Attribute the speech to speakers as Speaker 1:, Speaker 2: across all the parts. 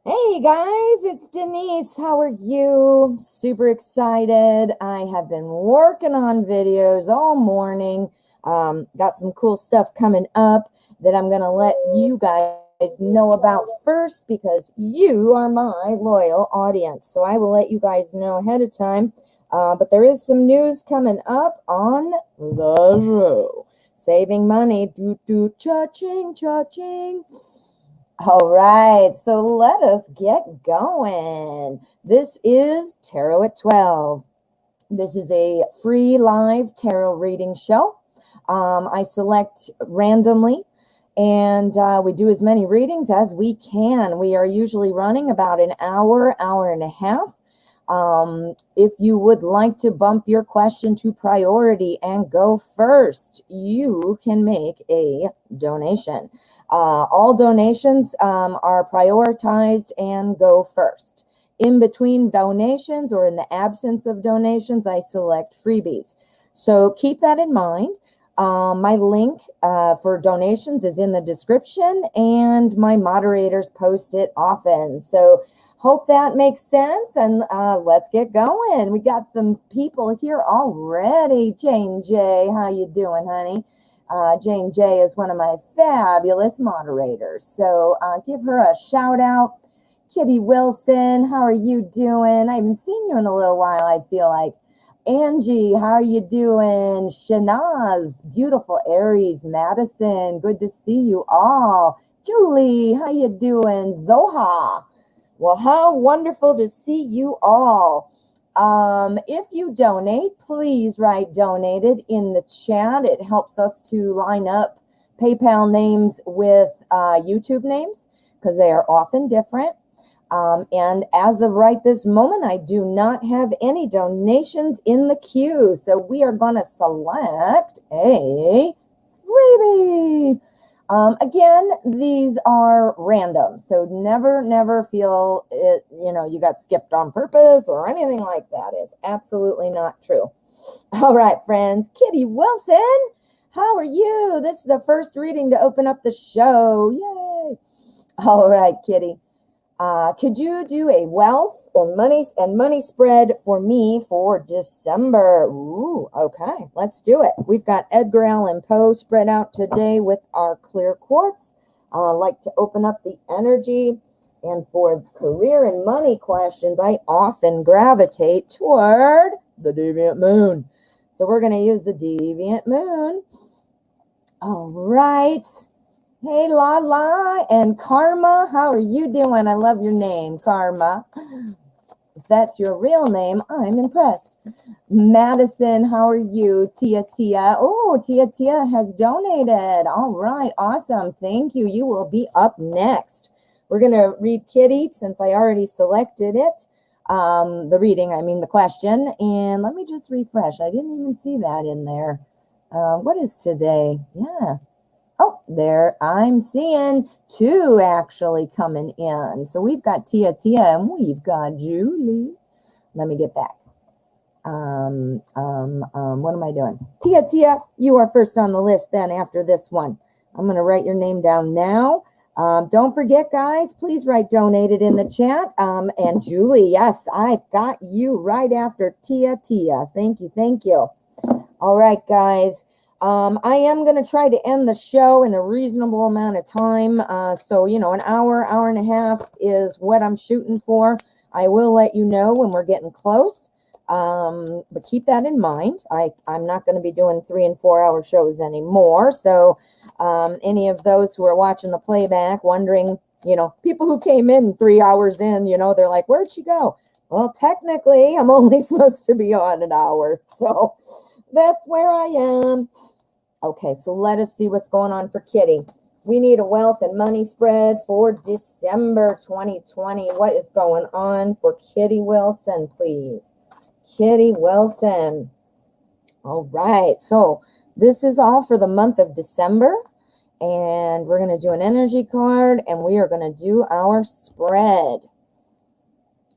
Speaker 1: Hey guys, it's Denise. How are you? Super excited. I have been working on videos all morning. Got some cool stuff coming up that I'm going to let you guys know about first because you are my loyal audience. So I will let you guys know ahead of time. But there is some news coming up on the show. Saving money. Cha-ching. All right, so let us get going. This is Tarot at 12. This is a free live tarot reading show. I select randomly and we do as many readings as we can. We are usually running about an hour and a half. If you would like to bump your question to priority and go first, you can make a donation. All donations are prioritized and go first. In between donations or in the absence of donations, I select freebies. So keep that in mind. My link for donations is in the description and my moderators post it often. So hope that makes sense, and let's get going. We got some people here already. Jane J, how you doing, honey? Jane J is one of my fabulous moderators, so give her a shout out. Kitty Wilson, how are you doing? I haven't seen you in a little while, I feel like. Angie, how are you doing? Shanaz, beautiful Aries, Madison, good to see you all. Julie, how you doing? Zoha, well, how wonderful to see you all. If you donate, please write donated in the chat. It helps us to line up PayPal names with YouTube names because they are often different. And as of right this moment, I do not have any donations in the queue. So we are going to select a freebie. Again, these are random, so never feel it, you got skipped on purpose or anything like that. Is absolutely not true. All right, friends. Kitty Wilson, how are you? This is the first reading to open up the show. Yay. All right, Kitty. Could you do a wealth or money spread for me for December? Ooh, okay, let's do it. We've got Edgar Allan Poe spread out today with our clear quartz. I like to open up the energy. And for career and money questions, I often gravitate toward the Deviant Moon. So we're going to use the Deviant Moon. All right. Hey, Lala and Karma, how are you doing? I love your name, Karma. If that's your real name, I'm impressed. Madison, how are you? Tia. Oh, Tia has donated. All right, awesome. Thank you. You will be up next. We're going to read Kitty since I already selected it. The question. And let me just refresh. I didn't even see that in there. What is today? Yeah. Oh, there, I'm seeing two actually coming in. So we've got Tia and we've got Julie. Let me get back. What am I doing? Tia, you are first on the list then after this one. I'm going to write your name down now. Don't forget, guys, please write donated in the chat. And Julie, yes, I've got you right after Tia. Thank you. All right, guys. I am going to try to end the show in a reasonable amount of time. So, an hour and a half is what I'm shooting for. I will let you know when we're getting close. But keep that in mind. I'm not going to be doing 3 and 4 hour shows anymore. So, any of those who are watching the playback wondering, people who came in 3 hours in, they're like, where'd she go? Well, technically, I'm only supposed to be on an hour. So that's where I am. Okay, so let us see what's going on for Kitty. We need a wealth and money spread for December 2020. What is going on for Kitty Wilson, please? Kitty Wilson. All right, so this is all for the month of December. And we're going to do an energy card, and we are going to do our spread.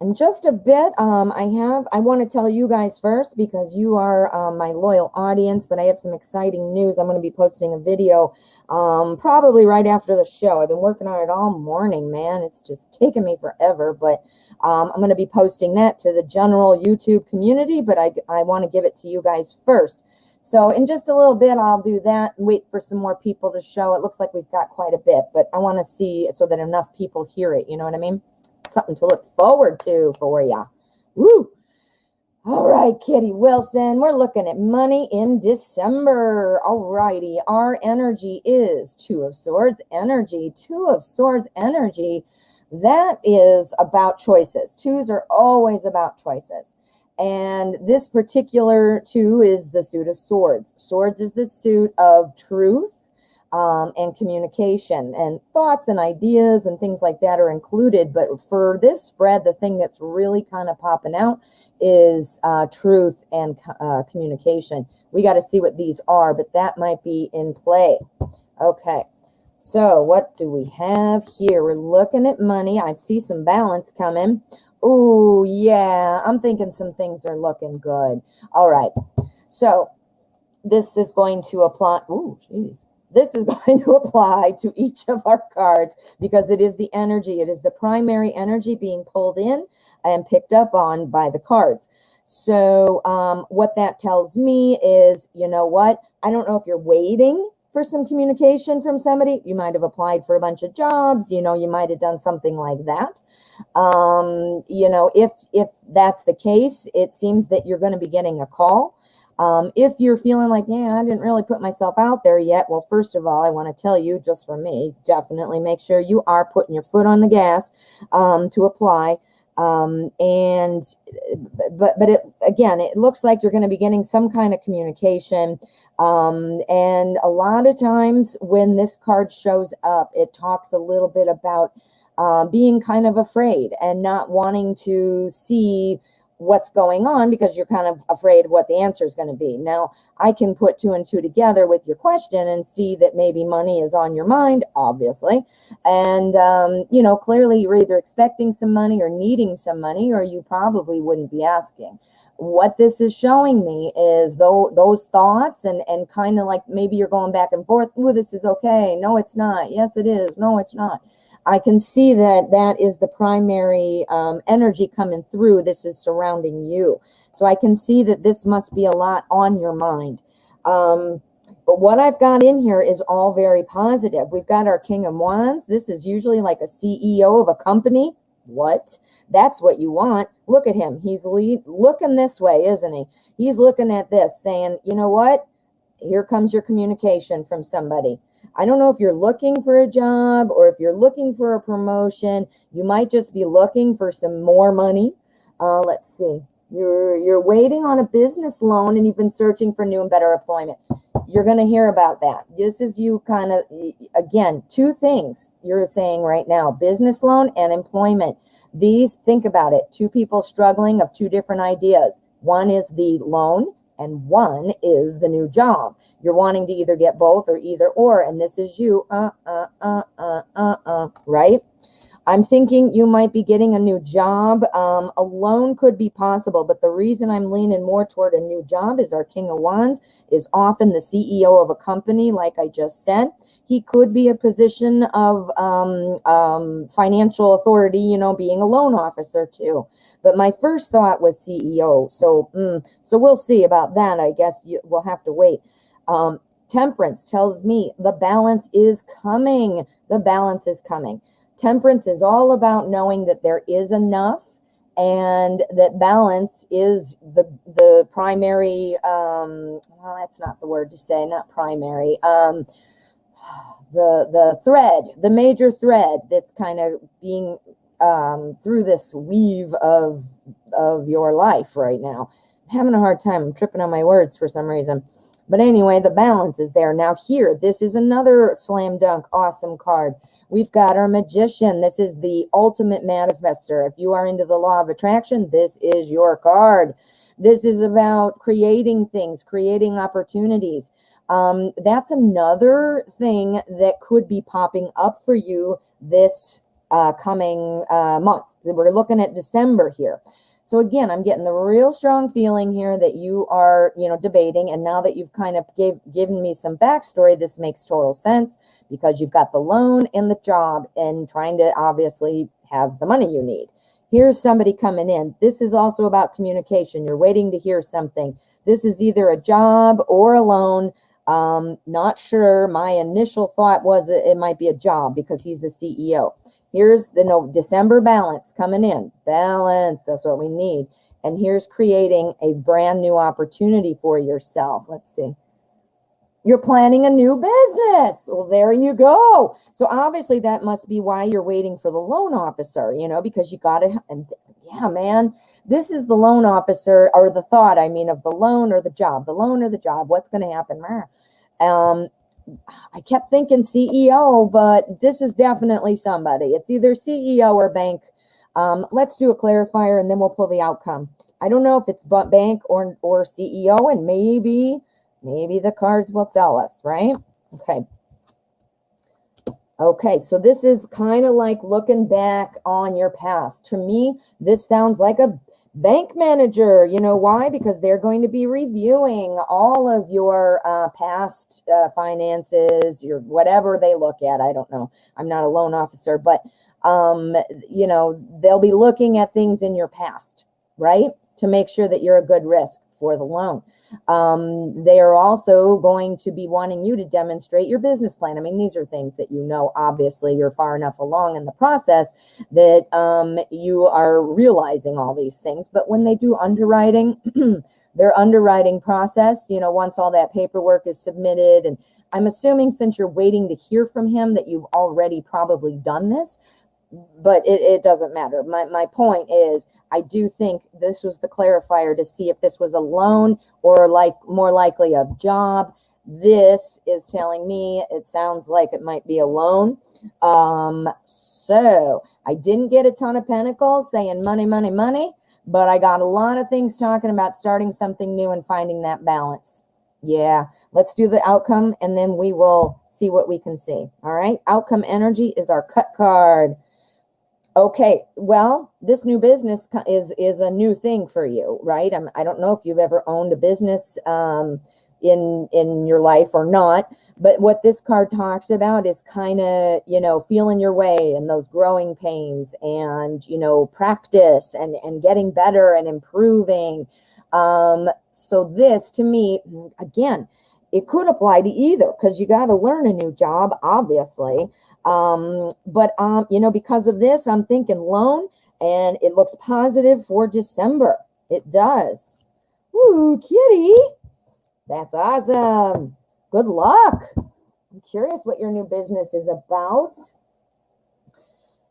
Speaker 1: in just a bit, I want to tell you guys first because you are my loyal audience, but I have some exciting news. I'm going to be posting a video probably right after the show. I've been working on it all morning, man. It's just taken me forever, but I'm going to be posting that to the general YouTube community, but I want to give it to you guys first. So in just a little bit, I'll do that and wait for some more people to show. It looks like we've got quite a bit, but I want to see so that enough people hear it. You know what I mean? Something to look forward to for ya. Woo! All right, Kitty Wilson, we're looking at money in December. All righty, our energy is Two of Swords energy. Two of Swords energy, that is about choices. Twos are always about choices. And this particular two is the suit of swords. Swords is the suit of truth. And communication and thoughts and ideas and things like that are included. But for this spread, the thing that's really kind of popping out is truth and communication. We got to see what these are, but that might be in play. Okay, so what do we have here? We're looking at money. I see some balance coming. Oh, yeah, I'm thinking some things are looking good. All right, so this is going to apply. Oh, geez. This is going to apply to each of our cards because it is the energy. It is the primary energy being pulled in and picked up on by the cards. So what that tells me is, you know what? I don't know if you're waiting for some communication from somebody. You might have applied for a bunch of jobs. You know, you might have done something like that. You know, if that's the case, it seems that you're going to be getting a call. If you're feeling like, yeah, I didn't really put myself out there yet, well, first of all, I want to tell you, just for me, definitely make sure you are putting your foot on the gas to apply. But it looks like you're going to be getting some kind of communication. And a lot of times when this card shows up, it talks a little bit about being kind of afraid and not wanting to see what's going on because you're kind of afraid of what the answer is going to be. Now, I can put two and two together with your question and see that maybe money is on your mind, obviously. And, you know, clearly you're either expecting some money or needing some money, or you probably wouldn't be asking. What this is showing me is those thoughts and kind of like maybe you're going back and forth. Oh, this is okay. No, it's not. Yes, it is. No, it's not. I can see that is the primary energy coming through. This is surrounding you. So I can see that this must be a lot on your mind. But what I've got in here is all very positive. We've got our King of Wands. This is usually like a CEO of a company. What? That's what you want. Look at him. He's looking this way, isn't he? He's looking at this saying, you know what? Here comes your communication from somebody. I don't know if you're looking for a job or if you're looking for a promotion. You might just be looking for some more money. Let's see. You're waiting on a business loan and you've been searching for new and better employment. You're going to hear about that. This is you kind of, again, two things you're saying right now, business loan and employment. These, think about it, two people struggling of two different ideas. One is the loan and one is the new job. You're wanting to either get both or either or, and this is you, right? I'm thinking you might be getting a new job. A loan could be possible, but the reason I'm leaning more toward a new job is our King of Wands is often the CEO of a company, like I just said. He could be a position of financial authority, you know, being a loan officer too. But my first thought was CEO. So we'll see about that. I guess we'll have to wait. Temperance tells me the balance is coming. The balance is coming. Temperance is all about knowing that there is enough and that balance is the primary, well, that's not the word to say, not primary, the thread, the major thread that's kind of being through this weave of your life right now. I'm having a hard time. I'm tripping on my words for some reason. But anyway, the balance is there. Now here, this is another slam dunk, awesome card. We've got our Magician. This is the ultimate manifester. If you are into the law of attraction, this is your card. This is about creating things, creating opportunities. That's another thing that could be popping up for you this coming month. We're looking at December here. So again, I'm getting the real strong feeling here that you are, debating. And now that you've kind of given me some backstory, this makes total sense because you've got the loan and the job and trying to obviously have the money you need. Here's somebody coming in. This is also about communication. You're waiting to hear something. This is either a job or a loan. Not sure. My initial thought was it might be a job because he's the CEO. Here's the December balance coming in. Balance, that's what we need. And here's creating a brand new opportunity for yourself. Let's see. You're planning a new business. Well, there you go. So obviously that must be why you're waiting for the loan officer, because you got to, and yeah, man, this is the loan officer, or the thought, of the loan or the job, what's going to happen? I kept thinking CEO, but this is definitely somebody. It's either CEO or bank. Let's do a clarifier and then we'll pull the outcome. I don't know if it's bank or CEO, and maybe the cards will tell us, right? Okay, so this is kind of like looking back on your past. To me, this sounds like a bank manager. You know why? Because they're going to be reviewing all of your past finances, your whatever they look at. I don't know. I'm not a loan officer, but they'll be looking at things in your past, right? To make sure that you're a good risk for the loan. They are also going to be wanting you to demonstrate your business plan. These are things that obviously you're far enough along in the process that you are realizing all these things. But when they do underwriting, their underwriting process, once all that paperwork is submitted, and I'm assuming since you're waiting to hear from him that you've already probably done this, but it doesn't matter. My point is, I do think this was the clarifier to see if this was a loan or more likely a job. This is telling me it sounds like it might be a loan. So I didn't get a ton of pentacles saying money, money, money, but I got a lot of things talking about starting something new and finding that balance. Yeah, let's do the outcome and then we will see what we can see. All right, outcome energy is our cut card. Okay, well, this new business is a new thing for you, right? I don't know if you've ever owned a business in your life or not, but what this card talks about is kind of, feeling your way and those growing pains and, practice and getting better and improving. So this, to me, again, it could apply to either because you got to learn a new job, obviously. But because of this, I'm thinking loan, and it looks positive for December. It does. Woo, kitty. That's awesome. Good luck. I'm curious what your new business is about.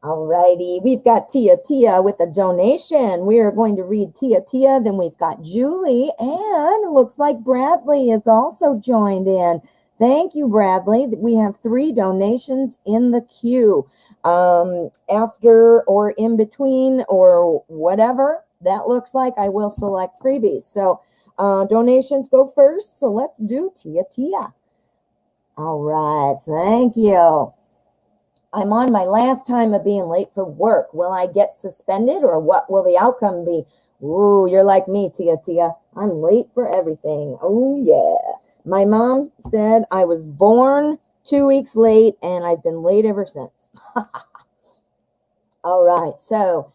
Speaker 1: Alrighty, we've got Tia with a donation. We are going to read Tia. Then we've got Julie, and it looks like Bradley is also joined in. Thank you, Bradley. We have 3 donations in the queue. After or in between or whatever that looks like, I will select freebies. So donations go first. So let's do Tia. All right. Thank you. I'm on my last time of being late for work. Will I get suspended or what will the outcome be? Ooh, you're like me, Tia. I'm late for everything. Oh, yeah. My mom said I was born 2 weeks late, and I've been late ever since. All right, so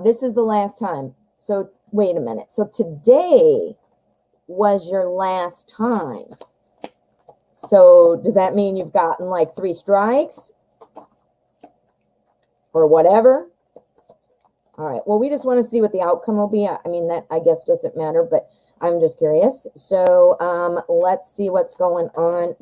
Speaker 1: this is the last time. So wait a minute. So today was your last time. So does that mean you've gotten like 3 strikes? Or whatever? All right, well, we just want to see what the outcome will be. That I guess doesn't matter, but I'm just curious. So let's see what's going on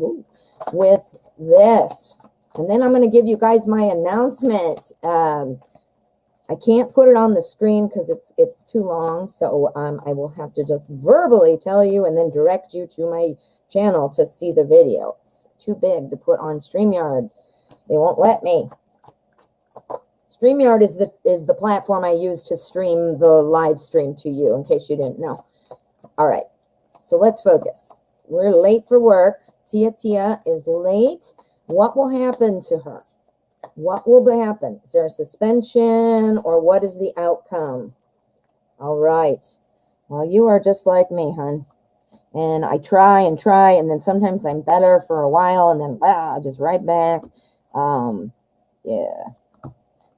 Speaker 1: with this. And then I'm going to give you guys my announcement. I can't put it on the screen because it's too long. So I will have to just verbally tell you and then direct you to my channel to see the video. It's too big to put on StreamYard. They won't let me. StreamYard is the platform I use to stream the live stream to you, in case you didn't know. All right, so let's focus. We're late for work. Tia is late. What will happen to her? What will happen? Is there a suspension, or what is the outcome? All right. Well, you are just like me, hon. And I try, and then sometimes I'm better for a while, and then just right back. Yeah.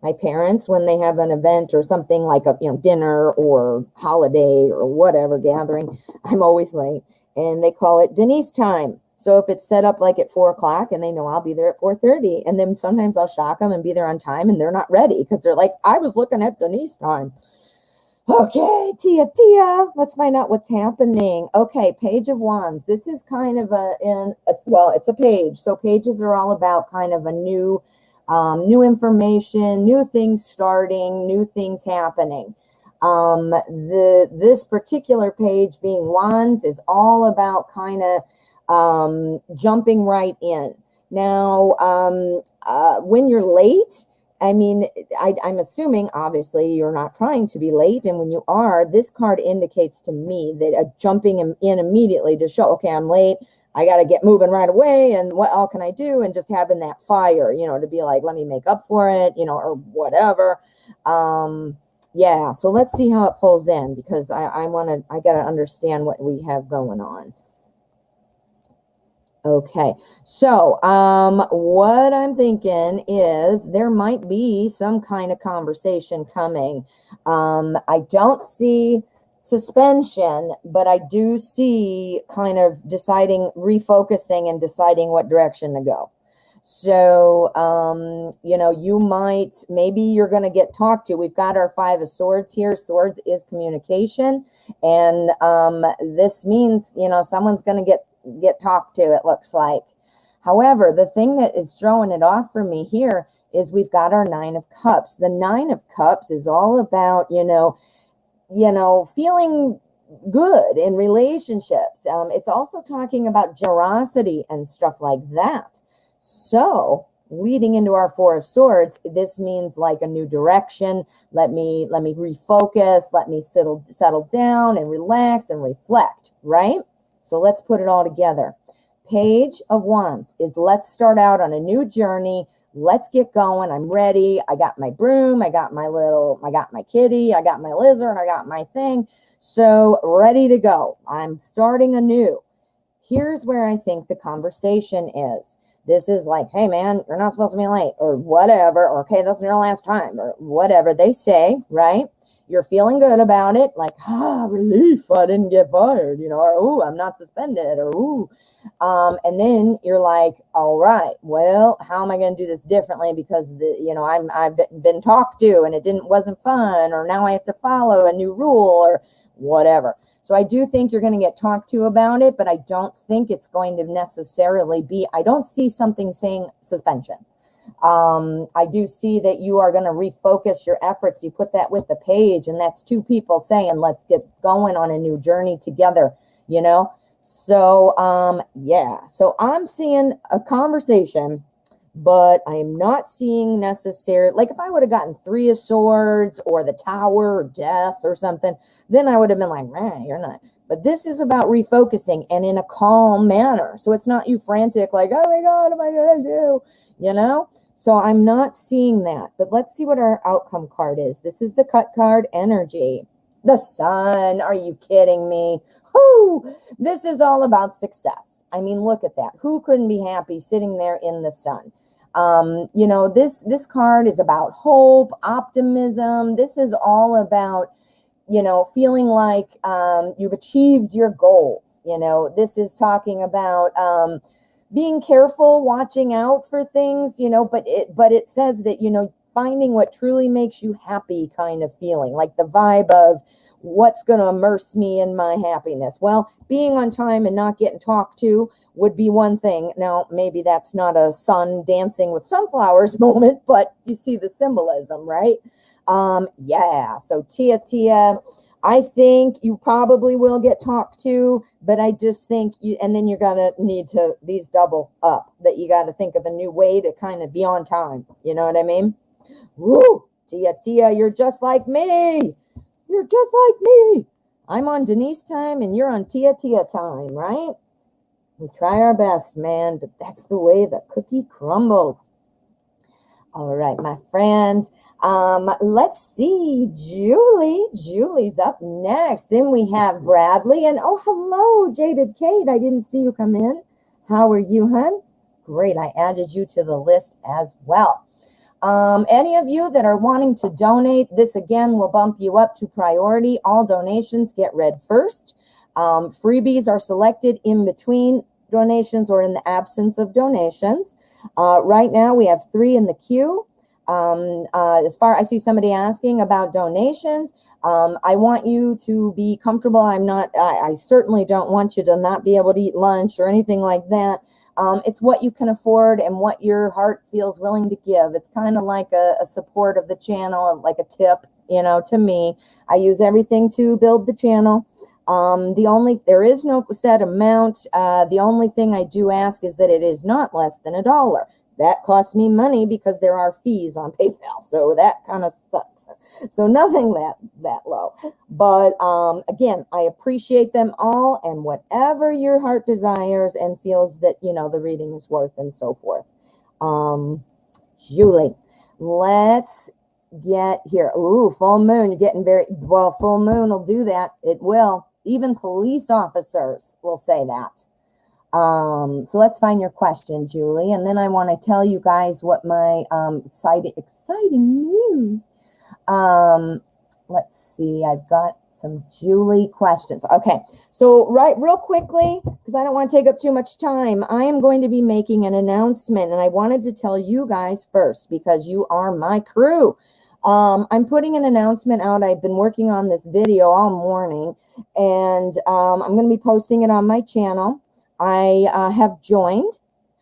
Speaker 1: My parents, when they have an event or something like a dinner or holiday or whatever gathering, I'm always late, and they call it Denise time. So if it's set up like at 4 o'clock, and they know I'll be there at 4:30, and then sometimes I'll shock them and be there on time, and they're not ready because they're like, I was looking at Denise time. Okay, Tia, let's find out what's happening. Okay, Page of Wands. This is kind of it's a page. So pages are all about kind of a new information, new things starting, new things happening. This particular page, being Wands, is all about kind of jumping right in. Now, when you're late, I mean, I'm assuming, obviously, you're not trying to be late. And when you are, this card indicates to me that jumping in immediately to show, okay, I'm late. I got to get moving right away. And what all can I do? And just having that fire, to be like, let me make up for it, or whatever. Yeah. So let's see how it pulls in, because I got to understand what we have going on. Okay, so what I'm thinking is there might be some kind of conversation coming. I don't see suspension, but I do see kind of refocusing and deciding what direction to go. So, maybe you're going to get talked to. We've got our 5 of Swords here. Swords is communication. And this means, someone's going to get talked to, it looks like. However, the thing that is throwing it off for me here is we've got our 9 of Cups. The 9 of Cups is all about, feeling good in relationships. It's also talking about generosity and stuff like that. So leading into our 4 of Swords, this means like a new direction. Let me refocus. Let me settle down and relax and reflect, right? So let's put it all together. Page of Wands is let's start out on a new journey. Let's get going. I'm ready. I got my broom. I got my kitty. I got my lizard. I got my thing. So ready to go. I'm starting anew. Here's where I think the conversation is. This is like, hey, man, you're not supposed to be late, or whatever. Or, okay, that's your last time, or whatever they say, right? You're feeling good about it, like, relief, I didn't get fired, or, ooh, I'm not suspended, or, ooh. And then you're like, all right, well, how am I going to do this differently? Because, I've been talked to, and it wasn't fun, or now I have to follow a new rule, or whatever. So I do think you're going to get talked to about it, but I don't think it's going to necessarily be, I don't see something saying suspension. I do see that you are going to refocus your efforts. You put that with the page, and that's 2 people saying, let's get going on a new journey together, So, yeah. So I'm seeing a conversation, but I'm not seeing necessarily, like if I would have gotten 3 of Swords or the Tower or Death or something, then I would have been like, you're not. But this is about refocusing and in a calm manner. So it's not you frantic, like, oh my God, what am I going to do? So I'm not seeing that. But let's see what our outcome card is. This is the cut card, energy. The Sun. Are you kidding me? Whoo! This is all about success. I mean, look at that. Who couldn't be happy sitting there in the sun? This card is about hope, optimism. This is all about, feeling like you've achieved your goals. This is talking about being careful, watching out for things, but it says that, finding what truly makes you happy kind of feeling, like the vibe of what's going to immerse me in my happiness. Well, being on time and not getting talked to would be one thing. Now, maybe that's not a sun dancing with sunflowers moment, but you see the symbolism, right? Yeah. So Tia, I think you probably will get talked to, but I just think and then you're going to need to, these double up, that you got to think of a new way to kind of be on time. You know what I mean? Woo! Tia, you're just like me. You're just like me. I'm on Denise time and you're on Tia time, right? We try our best, man, but that's the way the cookie crumbles. All right, my friend. Let's see, Julie. Julie's up next. Then we have Bradley. And oh, hello, Jaded Kate. I didn't see you come in. How are you, hun? Great. I added you to the list as well. Any of you that are wanting to donate, this again will bump you up to priority. All donations get read first. Freebies are selected in between donations or in the absence of donations. Right now we have 3 in the queue. I see somebody asking about donations. I want you to be comfortable. I certainly don't want you to not be able to eat lunch or anything like that. It's what you can afford and what your heart feels willing to give. It's kind of like a support of the channel, like a tip, to me. I use everything to build the channel. There is no set amount. The only thing I do ask is that it is not less than $1. That costs me money because there are fees on PayPal. So that kind of sucks. So nothing that low. But again, I appreciate them all, and whatever your heart desires and feels that, the reading is worth and so forth. Julie, let's get here. Ooh, full moon. You're getting very, well, full moon will do that. It will. Even police officers will say that. So let's find your question, Julie. And then I want to tell you guys what my exciting news. Let's see. I've got some Julie questions. Okay. So real quickly, because I don't want to take up too much time, I am going to be making an announcement, and I wanted to tell you guys first because you are my crew. I'm putting an announcement out. I've been working on this video all morning, and I'm going to be posting it on my channel. I have joined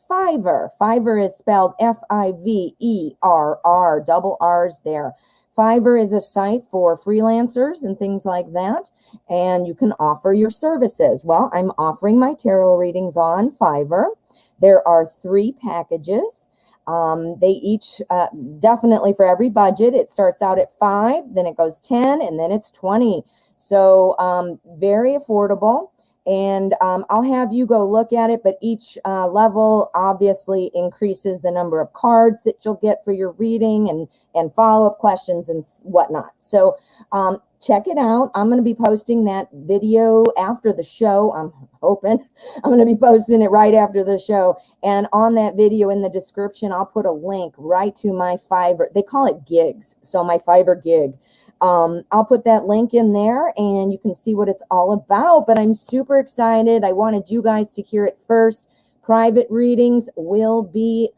Speaker 1: Fiverr. Fiverr is spelled Fiverr, double R's there. Fiverr is a site for freelancers and things like that, and you can offer your services. Well, I'm offering my tarot readings on Fiverr. There are 3 packages. They each, definitely for every budget, it starts out at 5, then it goes 10, and then it's 20. So very affordable. And I'll have you go look at it, but each level obviously increases the number of cards that you'll get for your reading and follow-up questions and whatnot. So check it out. I'm going to be posting that video after the show. I'm hoping I'm going to be posting it right after the show. And on that video in the description, I'll put a link right to my Fiverr. They call it gigs. So my Fiverr gig. I'll put that link in there and you can see what it's all about, but I'm super excited. I wanted you guys to hear it first. Private readings will be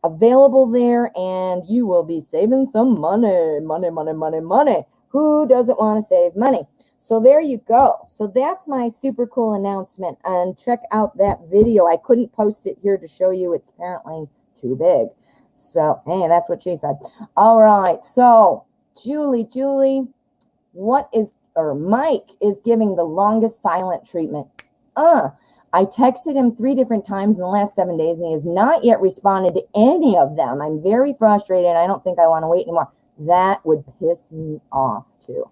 Speaker 1: available there and you will be saving some money. Who doesn't want to save money? So there you go. So that's my super cool announcement, and check out that video. I couldn't post it here to show you. It's apparently too big. So, hey, that's what she said. All right. So Julie, Mike is giving the longest silent treatment. I texted him 3 different times in the last 7 days, and he has not yet responded to any of them. I'm very frustrated. I don't think I want to wait anymore. That would piss me off too.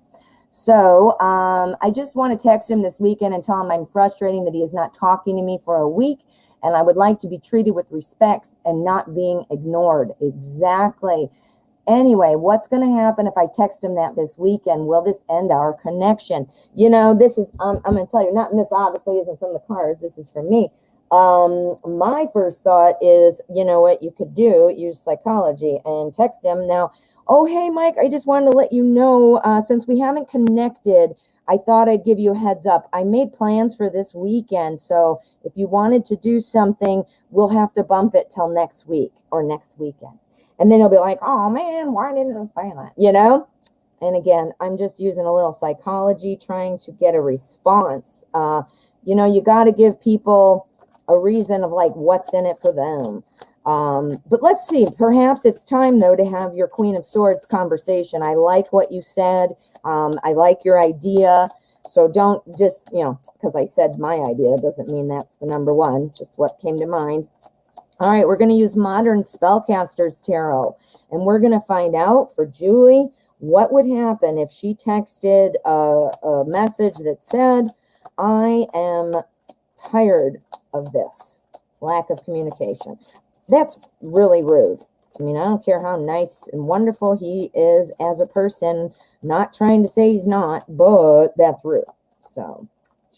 Speaker 1: So I just want to text him this weekend and tell him I'm frustrated that he is not talking to me for a week, and I would like to be treated with respect and not being ignored. Exactly. Anyway, what's going to happen if I text him that this weekend? Will this end our connection? This is, I'm going to tell you, this obviously isn't from the cards. This is from me. My first thought is, you know what you could do? Use psychology and text him. Now, oh, hey, Mike, I just wanted to let you know, since we haven't connected, I thought I'd give you a heads up. I made plans for this weekend. So if you wanted to do something, we'll have to bump it till next week or next weekend. And then he'll be like, oh, man, why didn't I say that? And again, I'm just using a little psychology, trying to get a response. You got to give people a reason of like what's in it for them. But let's see. Perhaps it's time, though, to have your Queen of Swords conversation. I like what you said. I like your idea. So don't just, because I said my idea doesn't mean that's the number one, just what came to mind. All right, we're going to use Modern Spellcasters Tarot, and we're going to find out for Julie what would happen if she texted a message that said, I am tired of this lack of communication. That's really rude. I mean, I don't care how nice and wonderful he is as a person. Not trying to say he's not, but that's rude. So,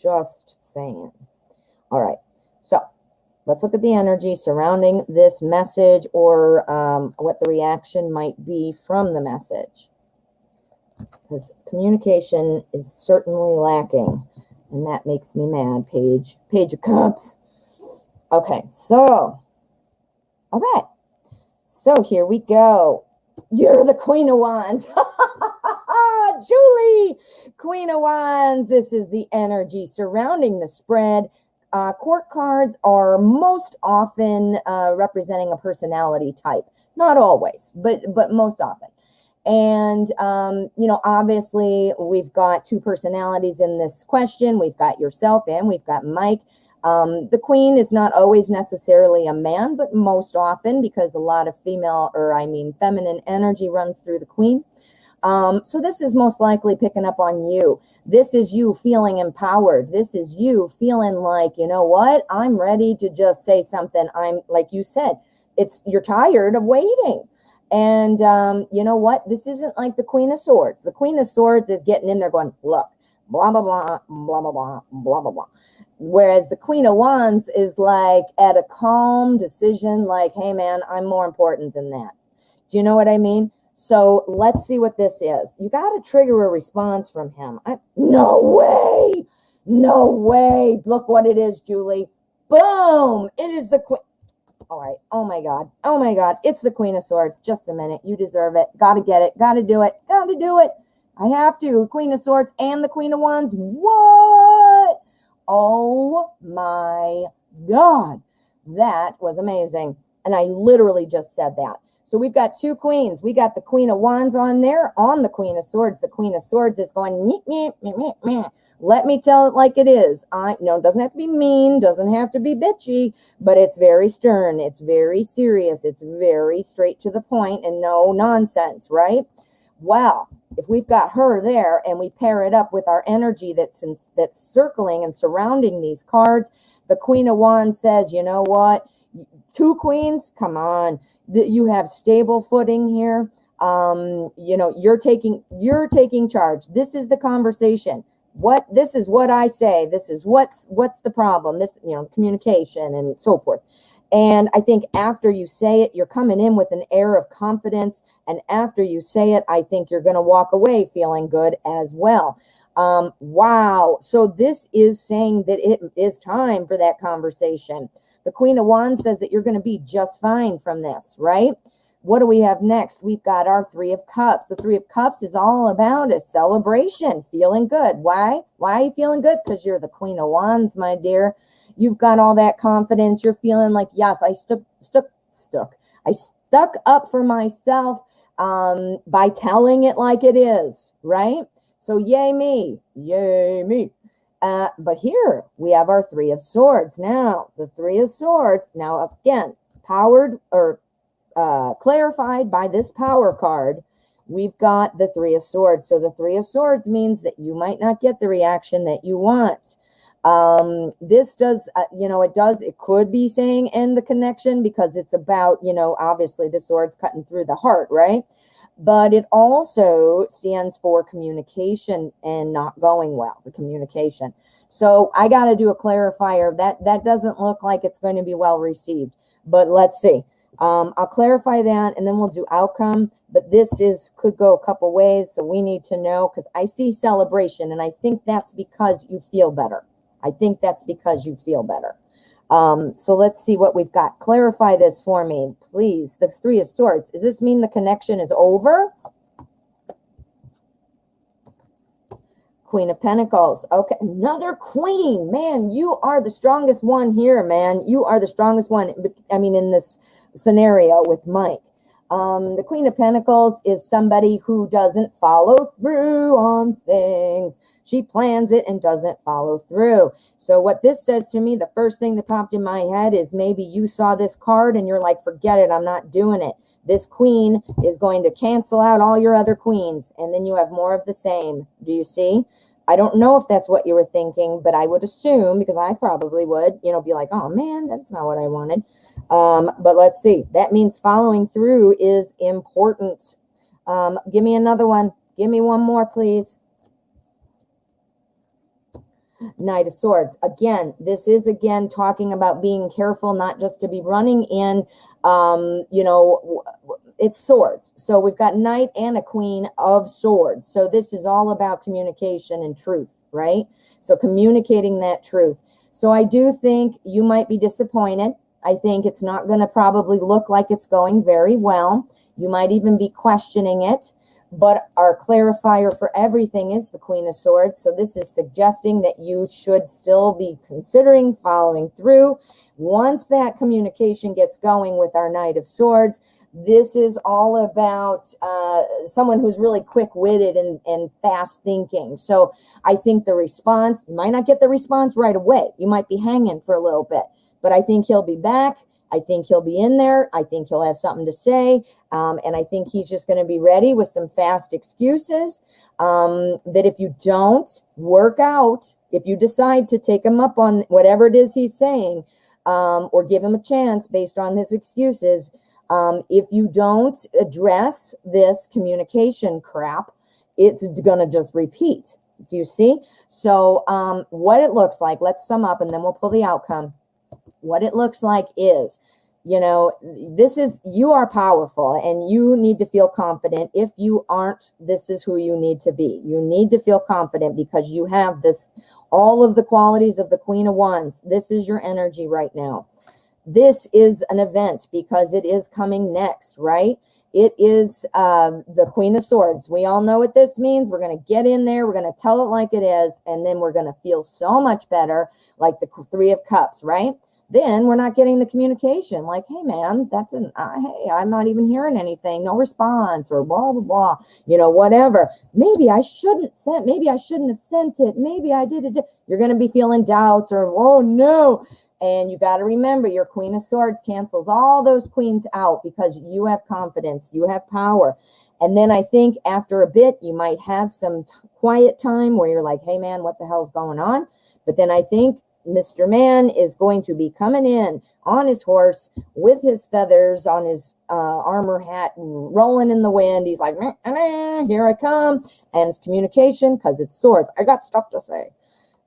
Speaker 1: just saying. All right. So, let's look at the energy surrounding this message, or what the reaction might be from the message. Because communication is certainly lacking, and that makes me mad. Page of Cups. Okay, so, all right. So here we go. You're the Queen of Wands. Julie, Queen of Wands. This is the energy surrounding the spread. Court cards are most often representing a personality type. Not always, but most often. And, obviously we've got two personalities in this question. We've got yourself and we've got Mike. The Queen is not always necessarily a man, but most often, because a lot of feminine energy runs through the Queen. So this is most likely picking up on you. This is you feeling empowered. This is you feeling like, you know what? I'm ready to just say something. I'm, like you said, you're tired of waiting. And you know what? This isn't like the Queen of Swords. The Queen of Swords is getting in there going, look, blah, blah, blah, blah, blah, blah, blah, blah, blah. Whereas the Queen of Wands is like at a calm decision, like, hey, man, I'm more important than that. Do you know what I mean? So let's see what this is. You got to trigger a response from him. No way. No way. Look what it is, Julie. Boom. It is the Queen. All right. Oh, my God. Oh, my God. It's the Queen of Swords. Just a minute. You deserve it. Got to get it. Got to do it. Got to do it. I have to. Queen of Swords and the Queen of Wands. What? Oh, my God. That was amazing. And I literally just said that. So we've got two queens. We got the Queen of Wands on there, on the Queen of Swords. The Queen of Swords is going, meh, meh, meh, meh, meh. Let me tell it like it is. It doesn't have to be mean, doesn't have to be bitchy, but it's very stern. It's very serious. It's very straight to the point and no nonsense, right? Well, if we've got her there and we pair it up with our energy that's circling and surrounding these cards, the Queen of Wands says, you know what? Two queens, come on. You have stable footing here. You're taking charge. This is the conversation. This is what I say. This is what's the problem. This, communication and so forth. And I think after you say it, you're coming in with an air of confidence. And after you say it, I think you're going to walk away feeling good as well. Wow. So this is saying that it is time for that conversation. The Queen of Wands says that you're going to be just fine from this, right? What do we have next? We've got our Three of Cups. The Three of Cups is all about a celebration, feeling good. Why? Why are you feeling good? Because you're the Queen of Wands, my dear. You've got all that confidence. You're feeling like, yes, I stuck up for myself by telling it like it is, right? So yay me, yay me. But here we have our Three of Swords. Now, the Three of Swords, now again, powered or clarified by this power card, we've got the Three of Swords. So the Three of Swords means that you might not get the reaction that you want. This does, it could be saying end the connection because it's about, obviously the sword's cutting through the heart, right? But it also stands for communication and not going well, the communication. So I got to do a clarifier. That doesn't look like it's going to be well received, but let's see. I'll clarify that and then we'll do outcome. But this could go a couple ways. So we need to know, because I see celebration and I think that's because you feel better. I think that's because you feel better. So let's see what we've got. Clarify this for me, please. The Three of Swords. Does this mean the connection is over? Queen of Pentacles. Okay, another queen. Man, you are the strongest one here, man. You are the strongest one. I mean, in this scenario with Mike. The Queen of Pentacles is somebody who doesn't follow through on things. She plans it and doesn't follow through. So what this says to me, the first thing that popped in my head is maybe you saw this card and you're like, forget it, I'm not doing it. This queen is going to cancel out all your other queens, and then you have more of the same. Do you see? I don't know if that's what you were thinking, but I would assume, because I probably would, be like, oh man, that's not what I wanted. But let's see. That means following through is important. Give me another one. Give me one more, please. Knight of Swords. Again, this is again talking about being careful, not just to be running in, it's swords. So we've got Knight and a Queen of Swords. So this is all about communication and truth, right? So communicating that truth. So I do think you might be disappointed. I think it's not going to probably look like it's going very well. You might even be questioning it. But our clarifier for everything is the Queen of Swords. So this is suggesting that you should still be considering following through. Once that communication gets going with our Knight of Swords, this is all about someone who's really quick-witted and fast thinking. So I think the response, you might not get the response right away. You might be hanging for a little bit. But I think he'll be back. I think he'll be in there. I think he'll have something to say. And I think he's just going to be ready with some fast excuses that if you don't work out, if you decide to take him up on whatever it is he's saying, or give him a chance based on his excuses, if you don't address this communication crap, it's going to just repeat. Do you see? So what it looks like, let's sum up and then we'll pull the outcome. What it looks like is, you are powerful and you need to feel confident. If you aren't, this is who you need to be. You need to feel confident because you have all of the qualities of the Queen of Wands. This is your energy right now. This is an event because it is coming next, right? It is the Queen of Swords. We all know what this means. We're going to get in there. We're going to tell it like it is. And then we're going to feel so much better, like the Three of Cups, right? Then we're not getting the communication like, hey, man, hey, I'm not even hearing anything. No response or blah, blah, blah, whatever. Maybe I shouldn't have sent it. Maybe I did it. You're going to be feeling doubts or, oh, no. And you got to remember your Queen of Swords cancels all those queens out because you have confidence. You have power. And then I think after a bit, you might have some quiet time where you're like, hey, man, what the hell's going on? But then I think Mr. Man is going to be coming in on his horse with his feathers on his armor hat, rolling in the wind. He's like, here I come. And it's communication because it's swords. I got stuff to say.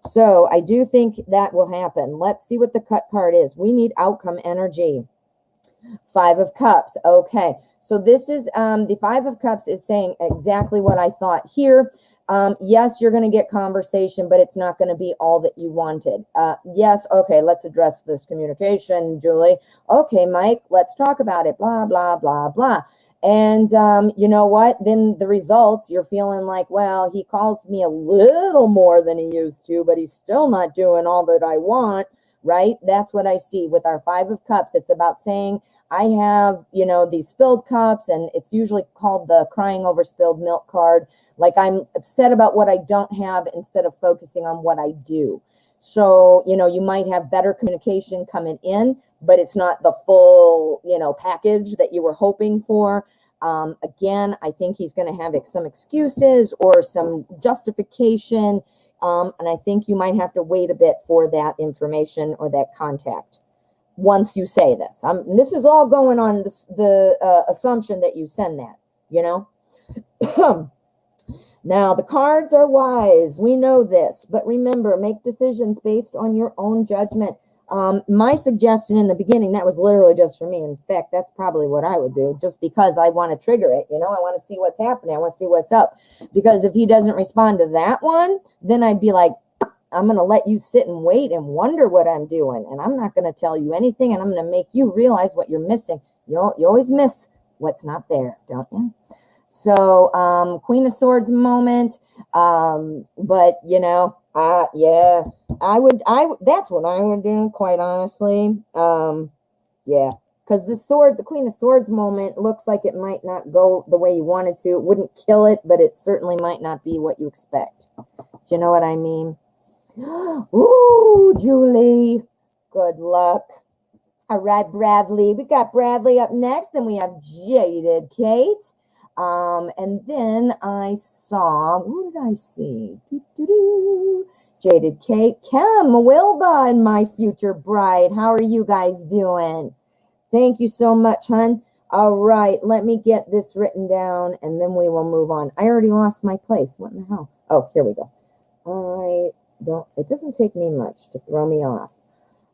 Speaker 1: So I do think that will happen. Let's see what the cut card is. We need outcome energy. Five of Cups. Okay. So this is the Five of Cups is saying exactly what I thought here. Yes, you're going to get conversation, but it's not going to be all that you wanted. Yes. Okay. Let's address this communication, Julie. Okay, Mike, let's talk about it. Blah, blah, blah, blah. And you know what? Then the results, you're feeling like, well, he calls me a little more than he used to, but he's still not doing all that I want, right? That's what I see with our Five of Cups. It's about saying, I have, these spilled cups, and it's usually called the crying over spilled milk card. Like I'm upset about what I don't have instead of focusing on what I do. So, you might have better communication coming in, but it's not the full, package that you were hoping for. Again, I think he's going to have some excuses or some justification. And I think you might have to wait a bit for that information or that contact. Once you say this, this is all going on the assumption that you send that, Now, the cards are wise. We know this, but remember, make decisions based on your own judgment. My suggestion in the beginning, that was literally just for me. In fact, that's probably what I would do just because I want to trigger it. I want to see what's happening. I want to see what's up, because if he doesn't respond to that one, then I'd be like, I'm going to let you sit and wait and wonder what I'm doing. And I'm not going to tell you anything. And I'm going to make you realize what you're missing. You always miss what's not there, don't you? So, Queen of Swords moment. But yeah, that's what I would do, quite honestly. Yeah, because the Queen of Swords moment looks like it might not go the way you wanted to. It wouldn't kill it, but it certainly might not be what you expect. Do you know what I mean? Ooh, Julie, good luck. All right, Bradley. We got Bradley up next, and we have Jaded Kate. And then I saw, who did I see? Jaded Kate, Kim Wilba, and my future bride. How are you guys doing? Thank you so much, hun. All right, let me get this written down and then we will move on. I already lost my place. What in the hell? Oh, here we go. It doesn't take me much to throw me off.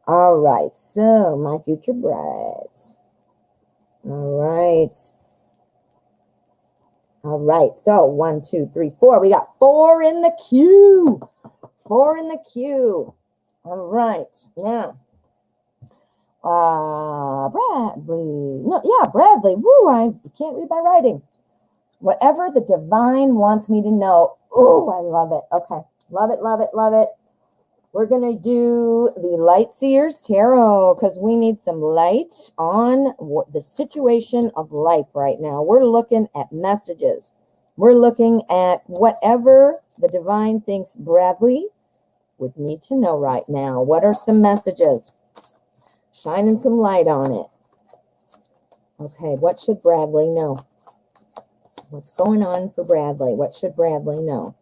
Speaker 1: All right, so my future brides. All right. All right, so 1, 2, 3, 4. We got 4 in the queue. 4 in the queue. All right, now. Bradley. No, yeah, Bradley. Woo, I can't read my writing. Whatever the divine wants me to know. Oh, I love it. Okay. Love it, love it, love it. We're going to do the Light Seers Tarot because we need some light on the situation of life right now. We're looking at messages. We're looking at whatever the divine thinks Bradley would need to know right now. What are some messages? Shining some light on it. Okay, what should Bradley know? What's going on for Bradley? What should Bradley know?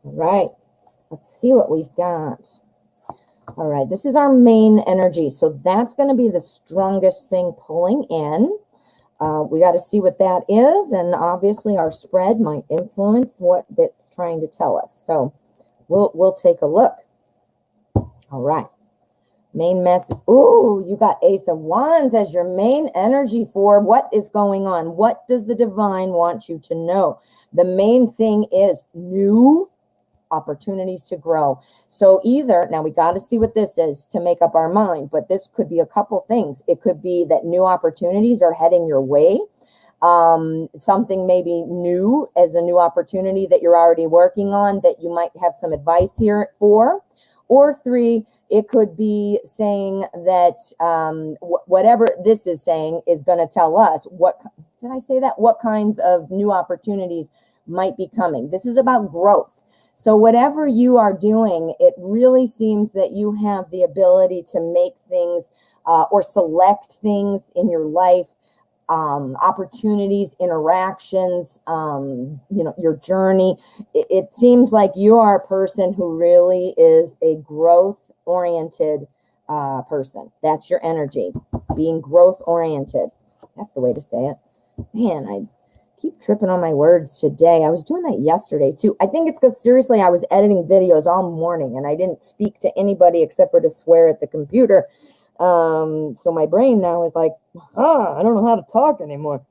Speaker 1: All right, let's see what we've got. All right, this is our main energy. So that's going to be the strongest thing pulling in. We got to see what that is. And obviously our spread might influence what that's trying to tell us. So we'll take a look. All right. Main message. Ooh, you got Ace of Wands as your main energy for what is going on. What does the divine want you to know? The main thing is new opportunities to grow. So either, now we got to see what this is to make up our mind, but this could be a couple things. It could be that new opportunities are heading your way. Something maybe new as a new opportunity that you're already working on that you might have some advice here for. Or 3, it could be saying that whatever this is saying is going to tell us what, did I say that? What kinds of new opportunities might be coming. This is about growth. So whatever you are doing, it really seems that you have the ability to make things or select things in your life, opportunities, interactions, your journey. It seems like you are a person who really is a growth-oriented person. That's your energy, being growth-oriented. That's the way to say it. Man, I keep tripping on my words today. I was doing that yesterday too. I think it's because seriously, I was editing videos all morning and I didn't speak to anybody except for to swear at the computer. So my brain now is like, I don't know how to talk anymore.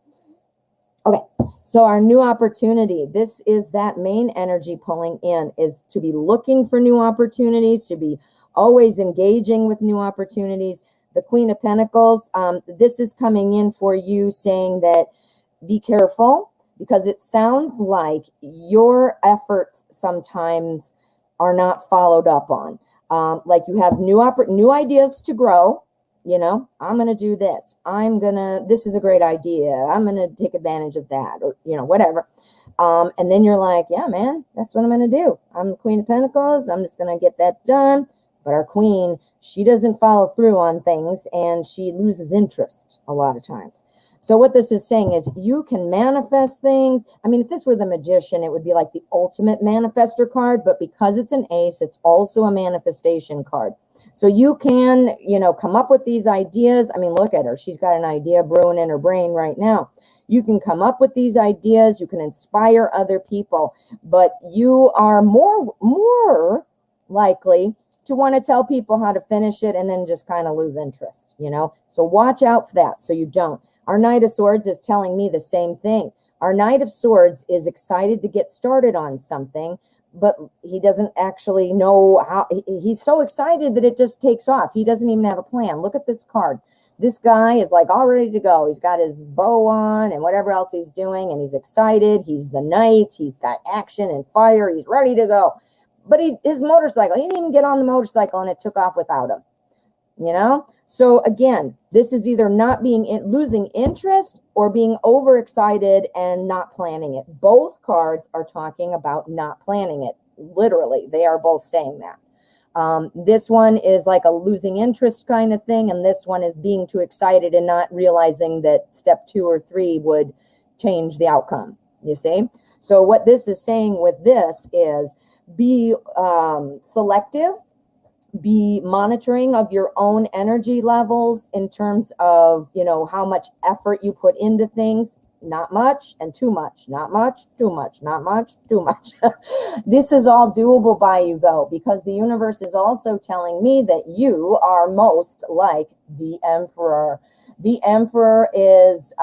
Speaker 1: Okay, so our new opportunity, this is that main energy pulling in, is to be looking for new opportunities, to be always engaging with new opportunities. The Queen of Pentacles, this is coming in for you saying that be careful, because it sounds like your efforts sometimes are not followed up on. Like you have new ideas to grow. I'm going to do this. This is a great idea. I'm going to take advantage of that, or, whatever. And then you're like, yeah, man, that's what I'm going to do. I'm the Queen of Pentacles. I'm just going to get that done. But our queen, she doesn't follow through on things and she loses interest a lot of times. So what this is saying is you can manifest things. I mean, if this were the Magician, it would be like the ultimate manifester card, but because it's an ace, it's also a manifestation card. So you can, come up with these ideas. I mean, look at her. She's got an idea brewing in her brain right now. You can come up with these ideas. You can inspire other people, but you are more likely to want to tell people how to finish it and then just kind of lose interest, So watch out for that so you don't. Our Knight of Swords is telling me the same thing. Our Knight of Swords is excited to get started on something, but he doesn't actually know how. He's so excited that it just takes off. He doesn't even have a plan. Look at this card. This guy is like all ready to go. He's got his bow on and whatever else he's doing, and he's excited. He's the knight. He's got action and fire. He's ready to go. But his motorcycle, he didn't even get on the motorcycle and it took off without him. So again, this is either not losing interest or being overexcited and not planning it. Both cards are talking about not planning it. Literally, they are both saying that. This one is like a losing interest kind of thing, and this one is being too excited and not realizing that step 2 or 3 would change the outcome. You see? So what this is saying with this is be selective. be monitoring of your own energy levels in terms of, how much effort you put into things. Not much and too much, not much, too much, not much, too much. This is all doable by you, though, because the universe is also telling me that you are most like the emperor. The emperor is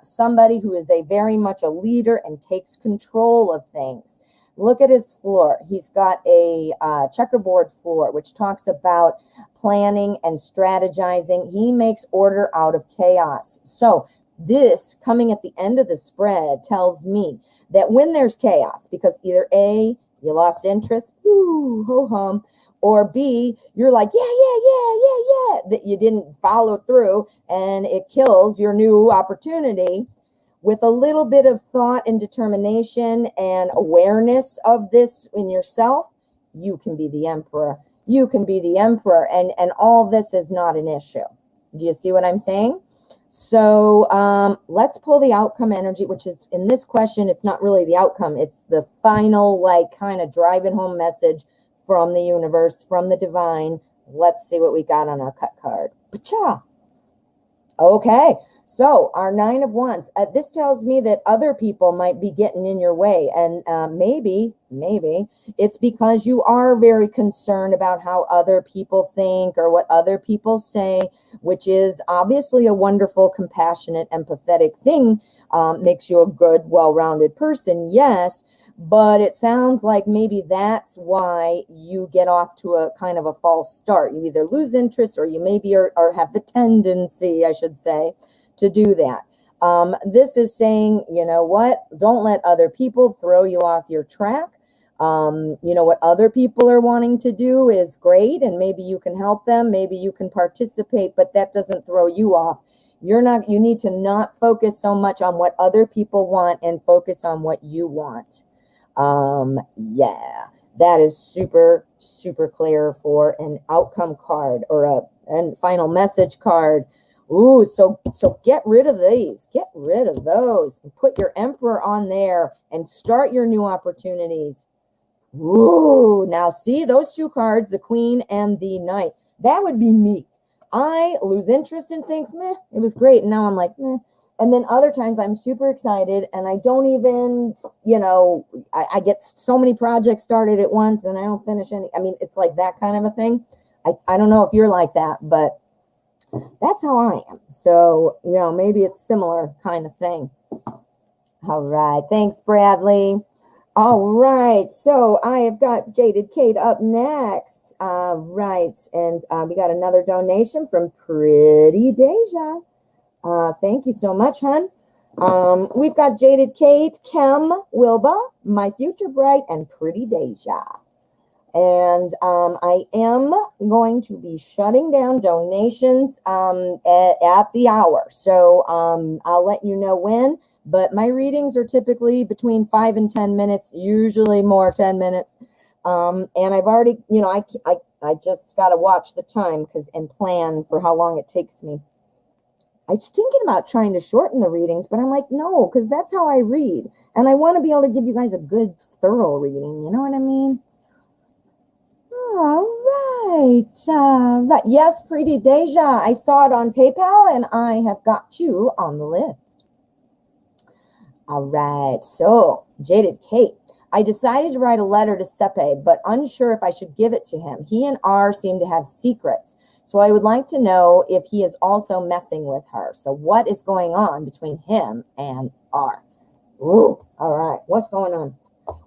Speaker 1: somebody who is very much a leader and takes control of things. Look at his floor. He's got a checkerboard floor, which talks about planning and strategizing. He makes order out of chaos. So this coming at the end of the spread tells me that when there's chaos, because either A, you lost interest, ooh, ho-hum, or B, you're like, yeah, that you didn't follow through and it kills your new opportunity. With a little bit of thought and determination and awareness of this in yourself, you can be the emperor. You can be the emperor, and all this is not an issue. Do you see what I'm saying? So let's pull the outcome energy, which is in this question, it's not really the outcome. It's the final, kind of driving home message from the universe, from the divine. Let's see what we got on our cut card. Pacha. Okay. So our 9 of Wands, this tells me that other people might be getting in your way. And maybe it's because you are very concerned about how other people think or what other people say, which is obviously a wonderful, compassionate, empathetic thing. Makes you a good, well-rounded person, yes. But it sounds like maybe that's why you get off to a kind of a false start. You either lose interest or you maybe or have the tendency, I should say, to do that. This is saying, you know what? Don't let other people throw you off your track. What other people are wanting to do is great, and maybe you can help them. Maybe you can participate, but that doesn't throw you off. You need to not focus so much on what other people want and focus on what you want. Yeah, that is super, super clear for an outcome card or a final message card. Ooh, so get rid of these, get rid of those, and put your emperor on there and start your new opportunities. Ooh, now see those two cards, the queen and the knight. That would be me. I lose interest in things. Meh, it was great. And now I'm like, meh. And then other times I'm super excited and I don't even, I get so many projects started at once and I don't finish any. I mean, it's like that kind of a thing. I don't know if you're like that, but that's how I am. So, maybe it's similar kind of thing. All right. Thanks, Bradley. All right. So I have got Jaded Kate up next. Right. And we got another donation from Pretty Deja. Thank you so much, hon. We've got Jaded Kate, Kim, Wilba, My Future Bright, and Pretty Deja. And I am going to be shutting down donations at the hour. So I'll let you know when. But my readings are typically between 5 and 10 minutes, usually more 10 minutes. And I've already, I just got to watch the time and plan for how long it takes me. I was thinking about trying to shorten the readings, but I'm like, no, because that's how I read. And I want to be able to give you guys a good, thorough reading. You know what I mean? All right. Right. Yes, Pretty Deja. I saw it on PayPal, and I have got you on the list. All right. So, Jaded Kate. I decided to write a letter to Sepe, but unsure if I should give it to him. He and R seem to have secrets. So I would like to know if he is also messing with her. So what is going on between him and R? Ooh, all right. What's going on?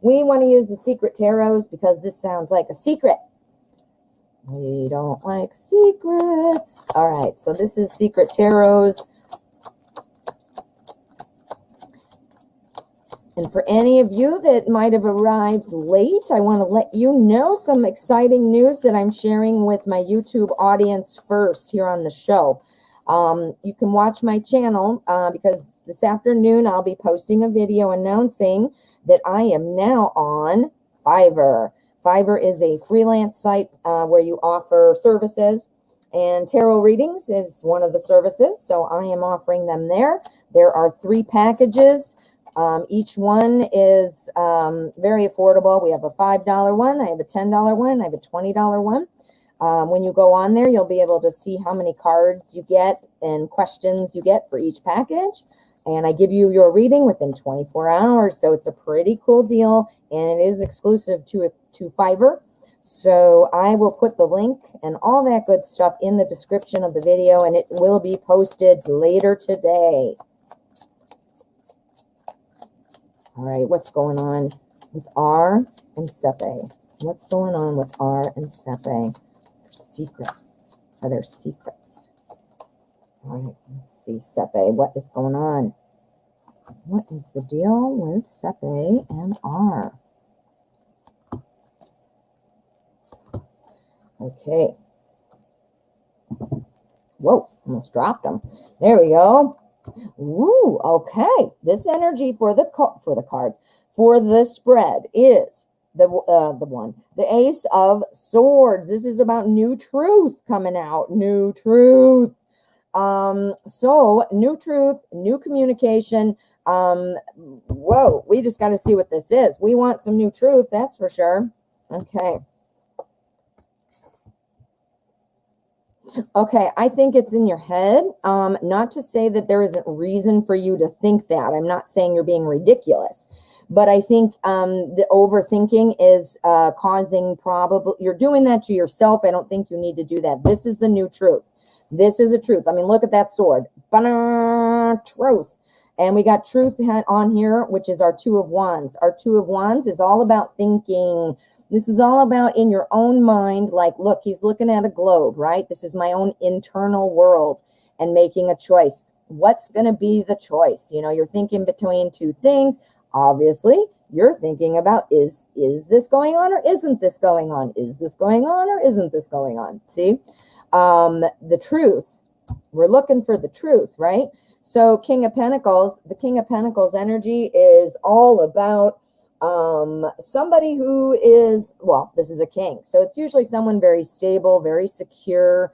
Speaker 1: We want to use the secret tarots because this sounds like a secret. We don't like secrets. All right. So this is secret tarots. And for any of you that might have arrived late, I want to let you know some exciting news that I'm sharing with my YouTube audience first here on the show. You can watch my channel because this afternoon I'll be posting a video announcing that I am now on Fiverr. Fiverr is a freelance site where you offer services, and tarot readings is one of the services. So I am offering them there. There are 3 packages. Each one is very affordable. We have a $5 one, I have a $10 one, I have a $20 one. When you go on there, you'll be able to see how many cards you get and questions you get for each package. And I give you your reading within 24 hours. So it's a pretty cool deal. And it is exclusive to Fiverr. So I will put the link and all that good stuff in the description of the video. And it will be posted later today. All right, what's going on with R and Sepe? What's going on with R and Sepe? Secrets. Are there secrets? All right, let's see. Sepe, what is going on? What is the deal with Sepe and R? Okay. Whoa, almost dropped them. There we go. Woo, okay. This energy for the cards, for the spread is the Ace of Swords. This is about new truth coming out. New truth. So new truth, new communication. Whoa, we just got to see what this is. We want some new truth, that's for sure. Okay. Okay, I think it's in your head. Not to say that there isn't reason for you to think that. I'm not saying you're being ridiculous. But I think the overthinking is causing you're doing that to yourself. I don't think you need to do that. This is the new truth. This is a truth. I mean, look at that sword. Truth. And we got truth on here, which is our Two of Wands. Our Two of Wands is all about thinking. This is all about in your own mind. Like, look, he's looking at a globe, right? This is my own internal world and making a choice. What's going to be the choice? You know, you're thinking between two things. Obviously, you're thinking about, is this going on or isn't this going on? Is this going on or isn't this going on? See, the truth. We're looking for the truth, right? So King of Pentacles, the King of Pentacles energy is all about somebody who is, well, this is a king. So it's usually someone very stable, very secure.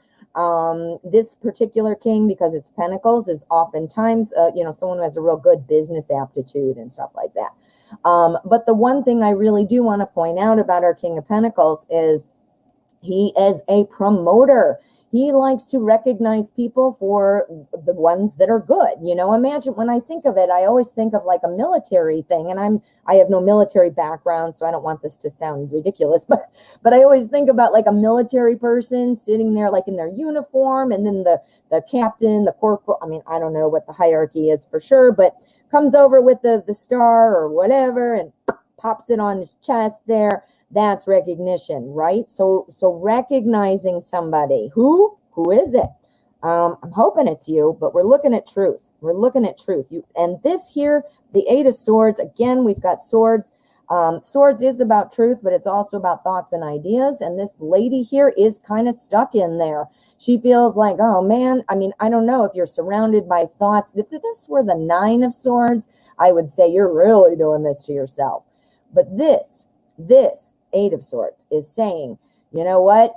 Speaker 1: This particular king, because it's Pentacles, is oftentimes, someone who has a real good business aptitude and stuff like that. But the one thing I really do want to point out about our King of Pentacles is he is a promoter. He likes to recognize people for the ones that are good. You know, imagine, when I think of it, I always think of like a military thing, and I have no military background, so I don't want this to sound ridiculous, but I always think about like a military person sitting there like in their uniform, and then the captain, the corporal, I mean, I don't know what the hierarchy is for sure, but comes over with the star or whatever and pops it on his chest there. That's recognition, right? So recognizing somebody. Who is it? I'm hoping it's you, but we're looking at truth. We're looking at truth. And this here, the Eight of Swords, again, we've got swords. Swords is about truth, but it's also about thoughts and ideas. And this lady here is kind of stuck in there. She feels like, oh man, I mean, I don't know if you're surrounded by thoughts. If this were the Nine of Swords, I would say you're really doing this to yourself. But this Eight of Swords is saying, you know what?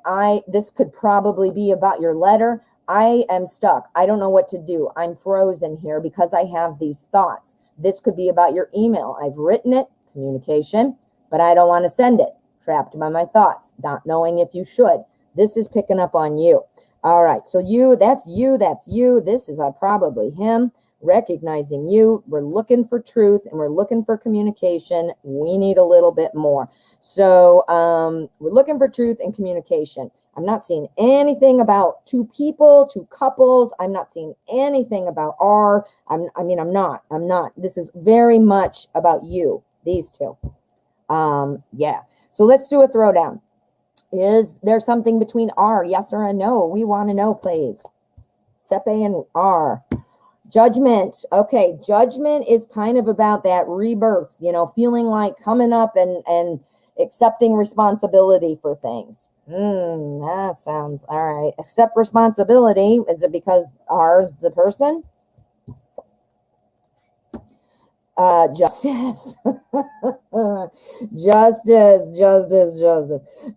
Speaker 1: This could probably be about your letter. I am stuck. I don't know what to do. I'm frozen here because I have these thoughts. This could be about your email. I've written it, communication, but I don't want to send it. Trapped by my thoughts, not knowing if you should. This is picking up on you. All right. So that's you. This is probably him. Recognizing you. We're looking for truth and we're looking for communication. We need a little bit more. So we're looking for truth and communication. I'm not seeing anything about two people, two couples. I'm not seeing anything about I'm not. This is very much about you, these two. Yeah. So let's do a throwdown. Is there something between R? Yes or a no? We want to know, please. Sepe and R. Judgment. Okay, judgment is kind of about that rebirth, feeling like coming up and accepting responsibility for things. That sounds all right. Accept responsibility. Is it because R's the person? Justice.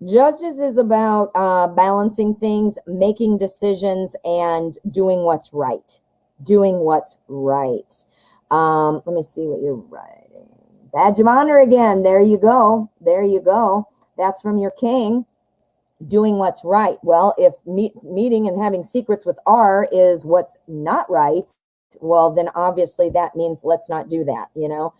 Speaker 1: Justice is about balancing things, making decisions, and doing what's right. Let me see what you're writing. Badge of honor again. There you go. That's from your king. doing what's right. Well, if meeting and having secrets with R is what's not right, well, then obviously that means let's not do that, you know.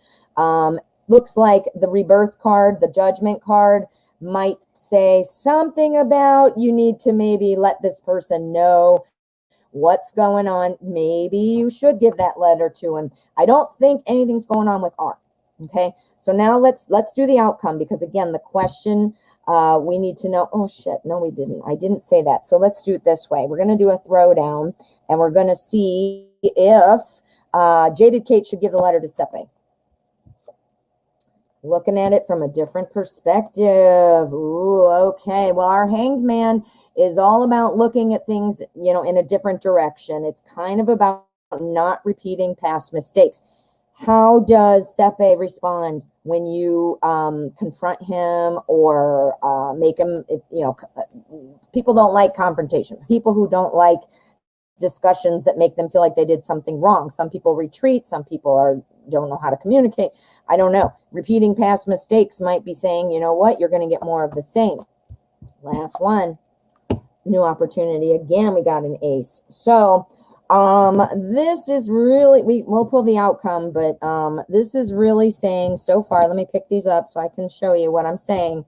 Speaker 1: Looks like the rebirth card, the judgment card, might say something about you need to maybe let this person know what's going on. Maybe you should give that letter to him. I don't think anything's going on with R. Okay, so now let's do the outcome, because again, the question, we need to know. Oh shit, no, we didn't. I didn't say that. So let's do it this way. We're going to do a throwdown, and we're going to see if Jaded Kate should give the letter to Sepe. Looking at it from a different perspective. Ooh, okay. Well, our Hanged Man is all about looking at things, you know, in a different direction. It's kind of about not repeating past mistakes. How does Sepe respond when you confront him or make him, you know, people don't like confrontation. People who don't like discussions that make them feel like they did something wrong. Some people retreat. Some people don't know how to communicate. I don't know. Repeating past mistakes might be saying, you know what, you're going to get more of the same. Last one. New opportunity. Again, we got an ace. So this is really, we'll pull the outcome, but this is really saying so far, let me pick these up so I can show you what I'm saying.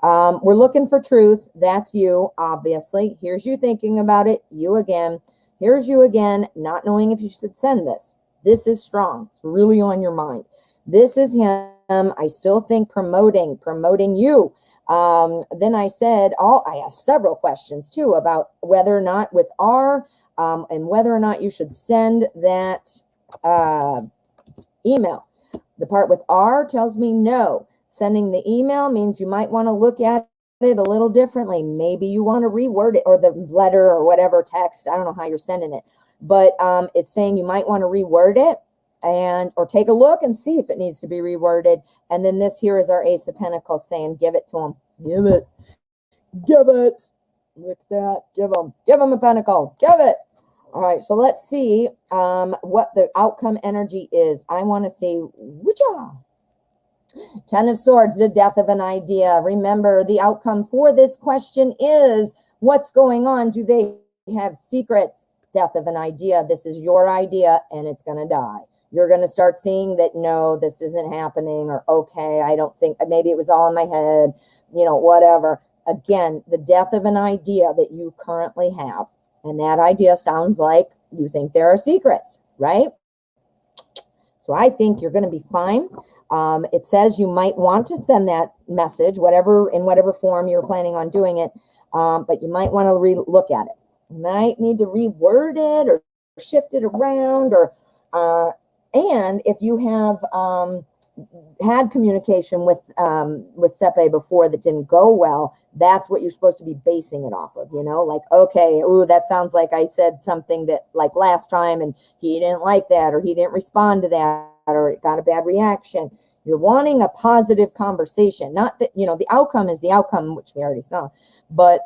Speaker 1: We're looking for truth. That's you, obviously. Here's you thinking about it. You again. Here's you again, not knowing if you should send this. This is strong. It's really on your mind. This is him. I still think promoting you. Then I said, I asked several questions too about whether or not with R, and whether or not you should send that email. The part with R tells me no. Sending the email means you might want to look at it a little differently. Maybe you want to reword it, or the letter or whatever text. I don't know how you're sending it, but it's saying you might want to reword it or take a look and see if it needs to be reworded. And then this here is our Ace of Pentacles saying, give it to him. Give it. Look at that. Give him a pentacle. Give it. All right, so let's see what the outcome energy is. I want to see, woocha. 10 of Swords, the death of an idea. Remember, the outcome for this question is, what's going on? Do they have secrets? Death of an idea. This is your idea, and it's going to die. You're going to start seeing that, no, this isn't happening, or okay, I don't think, maybe it was all in my head, you know, whatever. Again, the death of an idea that you currently have. And that idea sounds like you think there are secrets, right? So I think you're going to be fine. It says you might want to send that message, in whatever form you're planning on doing it, but you might want to look at it. You might need to reword it or shift it around, and if you have had communication with Sepe before that didn't go well, that's what you're supposed to be basing it off of, you know, like, okay, ooh, that sounds like I said something that like last time and he didn't like that, or he didn't respond to that, or it got a bad reaction. You're wanting a positive conversation, not that, you know, the outcome is the outcome, which we already saw, but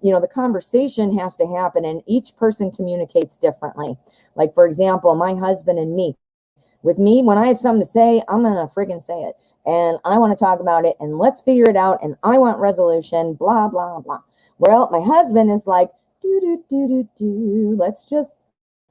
Speaker 1: you know, the conversation has to happen, and each person communicates differently. Like, for example, my husband and me, with me, when I have something to say, I'm going to friggin' say it. And I want to talk about it, and let's figure it out, and I want resolution, blah, blah, blah. Well, my husband is like, let's just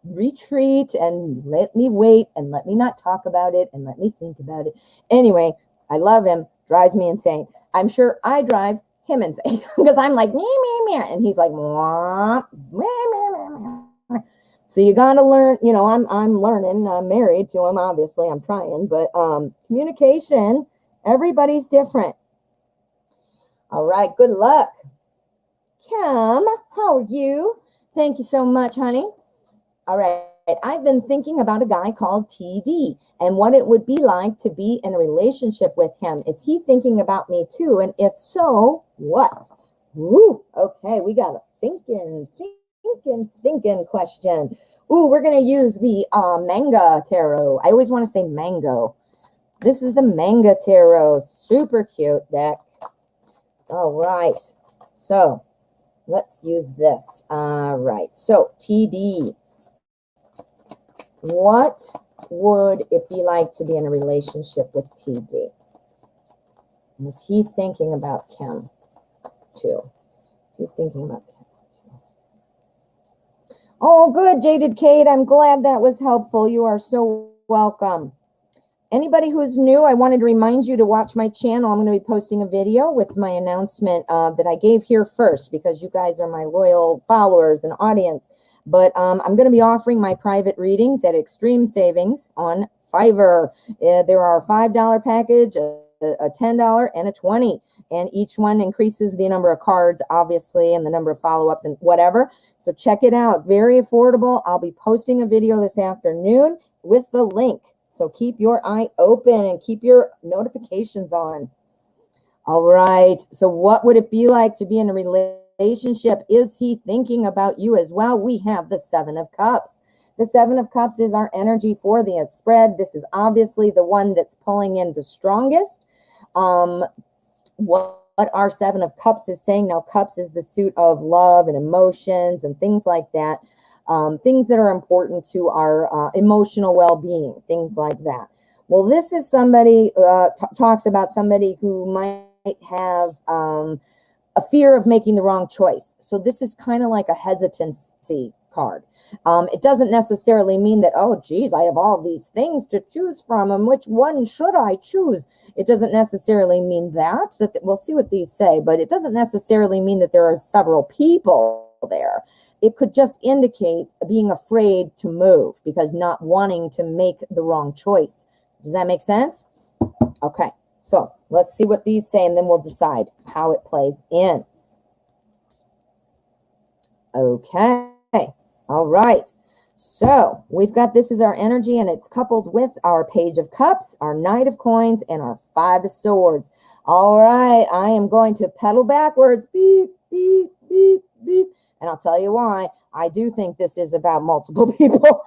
Speaker 1: retreat and let me wait and let me not talk about it and let me think about it. Anyway, I love him, drives me insane. I'm sure I drive him insane because I'm like, meh, meh, meh, and he's like, meh, meh, meh, meh. So you got to learn, you know, I'm learning. I'm married to him, obviously. I'm trying, but communication, everybody's different. All right, good luck. Kim, how are you? Thank you so much, honey. All right, I've been thinking about a guy called TD and what it would be like to be in a relationship with him. Is he thinking about me too? And if so, what? Woo, okay, we got a thinking question. Ooh, we're going to use the manga tarot. I always want to say mango. This is the manga tarot. Super cute deck. All right. So let's use this. All right. So TD. What would it be like to be in a relationship with TD? Is he thinking about Kim too? He's thinking about. Oh, good, Jaded Kate. I'm glad that was helpful. You are so welcome. Anybody who's new, I wanted to remind you to watch my channel. I'm going to be posting a video with my announcement that I gave here first because you guys are my loyal followers and audience. But I'm going to be offering my private readings at extreme savings on Fiverr. There are a $5 package, a $10, and a $20. And each one increases the number of cards, obviously, and the number of follow-ups and whatever. So check it out. Very affordable. I'll be posting a video this afternoon with the link. So keep your eye open and keep your notifications on. All right. So what would it be like to be in a relationship? Is he thinking about you as well? We have the Seven of Cups. The Seven of Cups is our energy for the spread. This is obviously the one that's pulling in the strongest. What our Seven of Cups is saying. Now, cups is the suit of love and emotions and things like that. Things that are important to our emotional well-being, things like that. Well, this is somebody, talks about somebody who might have a fear of making the wrong choice. So this is kind of like a hesitancy card. It doesn't necessarily mean that, oh, geez, I have all these things to choose from, and which one should I choose? It doesn't necessarily mean that we'll see what these say, but it doesn't necessarily mean that there are several people there. It could just indicate being afraid to move because not wanting to make the wrong choice. Does that make sense? Okay, so let's see what these say, and then we'll decide how it plays in. Okay. All right, so we've got, this is our energy, and it's coupled with our Page of Cups, our Knight of Coins, and our Five of Swords. All right, I am going to pedal backwards. Beep, beep, beep, beep. And I'll tell you why. I do think this is about multiple people.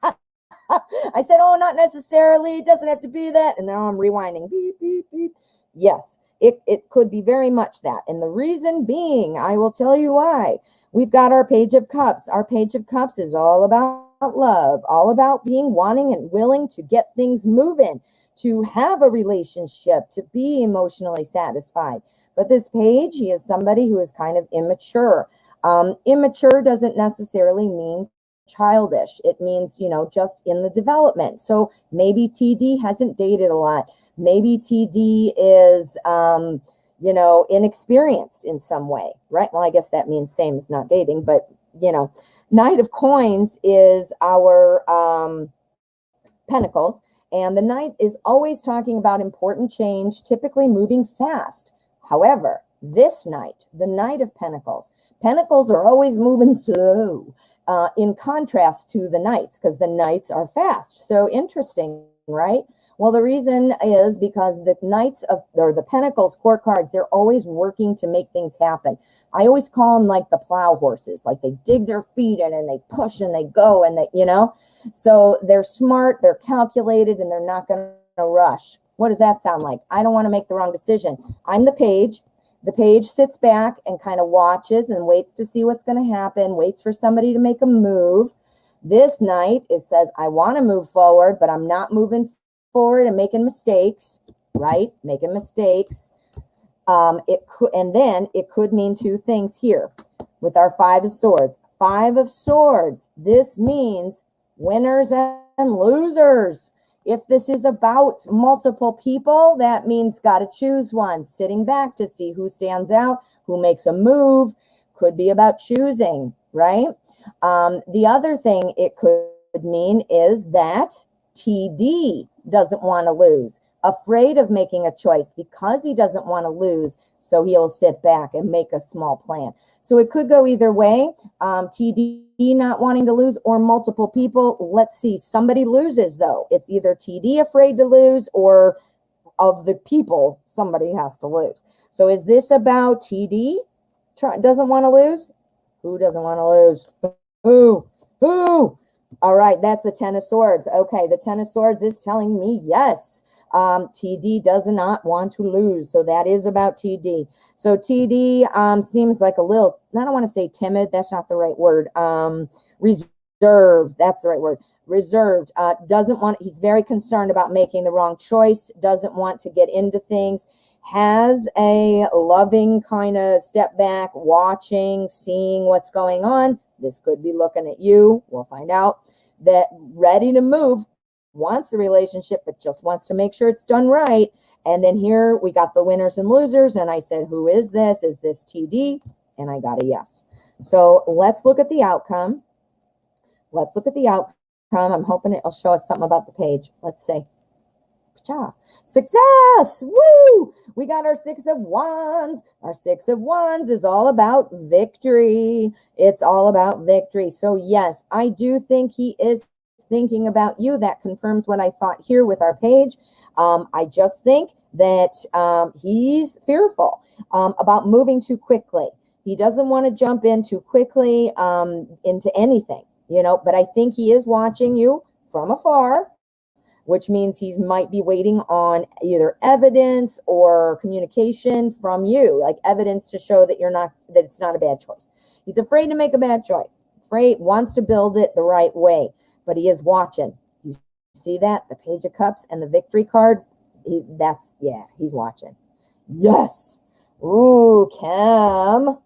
Speaker 1: I said, oh, not necessarily. It doesn't have to be that. And now I'm rewinding. Beep, beep, beep. Yes. It could be very much that. And the reason being, I will tell you why. We've got our Page of Cups. Our Page of Cups is all about love, all about being wanting and willing to get things moving, to have a relationship, to be emotionally satisfied. But this page, he is somebody who is kind of immature. Immature doesn't necessarily mean childish. It means, just in the development. So maybe TD hasn't dated a lot. Maybe TD is, inexperienced in some way, right? Well, I guess that means same as not dating, but, Knight of Coins is our Pentacles, and the Knight is always talking about important change, typically moving fast. However, this Knight, the Knight of Pentacles are always moving slow, in contrast to the Knights, because the Knights are fast. So interesting, right? Well, the reason is because the Knights or the Pentacles core cards, they're always working to make things happen. I always call them like the plow horses, like they dig their feet in and they push and they go and they, so they're smart, they're calculated, and they're not going to rush. What does that sound like? I don't want to make the wrong decision. I'm the page. The page sits back and kind of watches and waits to see what's going to happen, waits for somebody to make a move. This Knight, it says, I want to move forward, but I'm not moving forward and making mistakes, right? Making mistakes. It could mean two things here with our Five of Swords. Five of Swords, this means winners and losers. If this is about multiple people, that means got to choose one. Sitting back to see who stands out, who makes a move. Could be about choosing, right? The other thing it could mean is that TD doesn't want to lose, afraid of making a choice because he doesn't want to lose, so he'll sit back and make a small plan. So it could go either way, TD not wanting to lose or multiple people. Let's see, somebody loses though. It's either TD afraid to lose or of the people, somebody has to lose. So is this about TD doesn't want to lose? Who doesn't want to lose? Who? All right, that's the Ten of Swords. Okay, the Ten of Swords is telling me yes. TD does not want to lose. So that is about TD. So TD seems like a little, I don't want to say timid. That's not the right word. Reserved. That's the right word. Reserved. Doesn't want, he's very concerned about making the wrong choice. Doesn't want to get into things. has a loving kind of step back, watching, seeing what's going on. This could be looking at you. We'll find out. That ready to move, wants a relationship, but just wants to make sure it's done right. And then here we got the winners and losers. And I said, who is this? Is this TD? And I got a yes. So let's look at the outcome. Let's look at the outcome. I'm hoping it'll show us something about the page. Let's see. Success! Woo! We got our 6 of Wands. Our 6 of Wands is all about victory. It's all about victory. So yes, I do think he is thinking about you. That confirms what I thought here with our page. I just think that he's fearful about moving too quickly. He doesn't want to jump in too quickly into anything, you know, but I think he is watching you from afar, which means he might be waiting on either evidence or communication from you, like evidence to show that that it's not a bad choice. He's afraid to make a bad choice. Afraid, wants to build it the right way, but he is watching. You see that? The Page of Cups and the victory card. He's watching. Yes. Ooh, Kim,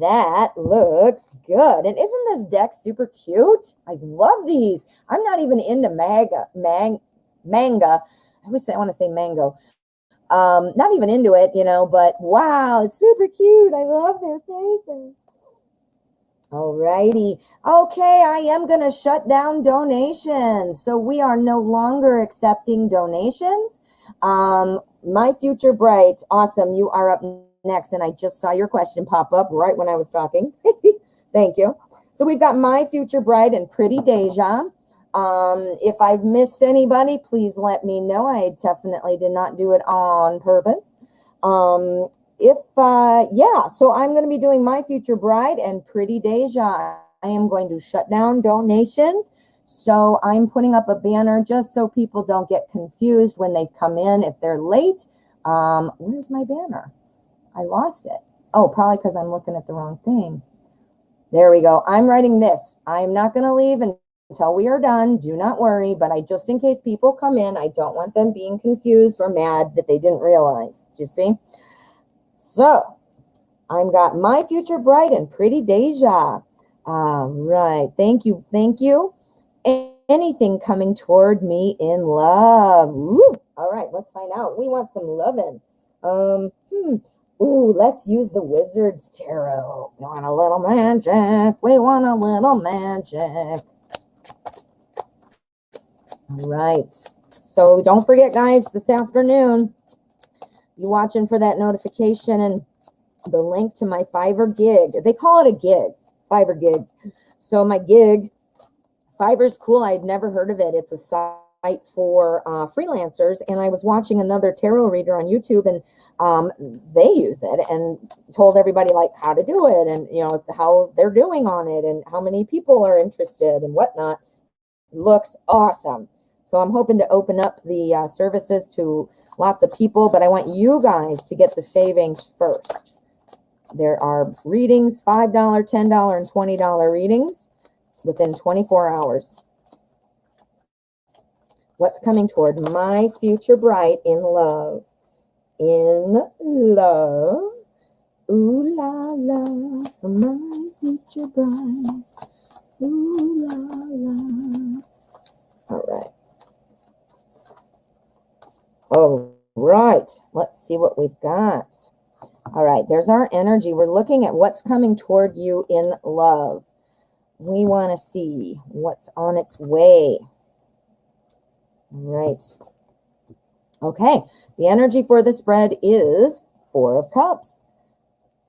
Speaker 1: that looks good. And isn't this deck super cute? I love these. I'm not even into manga. I want to say mango. Not even into it, you know, but wow, it's super cute. I love their faces. All righty. Okay, I am going to shut down donations. So we are no longer accepting donations. My Future Bright, awesome. You are up next. And I just saw your question pop up right when I was talking. Thank you. So we've got My Future Bright and Pretty Deja. If I've missed anybody, please let me know. I definitely did not do it on purpose. So I'm going to be doing My Future Bride and Pretty Deja. I am going to shut down donations. So I'm putting up a banner just so people don't get confused when they come in if they're late. Where's my banner? I lost it. Oh, probably because I'm looking at the wrong thing. There we go. I'm writing this. I'm not going to leave until we are done. Do not worry. But just in case people come in, I don't want them being confused or mad that they didn't realize. Do you see? So I've got My Future Bright and Pretty Deja. All right. Thank you. Thank you. Anything coming toward me in love? Woo. All right. Let's find out. We want some loving. Ooh, let's use the Wizard's Tarot. We want a little magic. We want a little magic. All right. So don't forget, guys, this afternoon, you watching for that notification and the link to my Fiverr gig. They call it a gig, Fiverr gig. So my gig, Fiverr's cool. I'd never heard of it. It's a site for freelancers. And I was watching another tarot reader on YouTube, and they use it and told everybody like how to do it and, you know, how they're doing on it and how many people are interested and whatnot. Looks awesome. So I'm hoping to open up the services to lots of people, but I want you guys to get the savings first. There are readings, $5, $10, and $20 readings within 24 hours. What's coming toward My Future Bright in love? In love. Ooh la la, for my future bride. Ooh la la. All right. All right. Let's see what we've got. All right. There's our energy. We're looking at what's coming toward you in love. We want to see what's on its way. All right. Okay. The energy for the spread is 4 of Cups.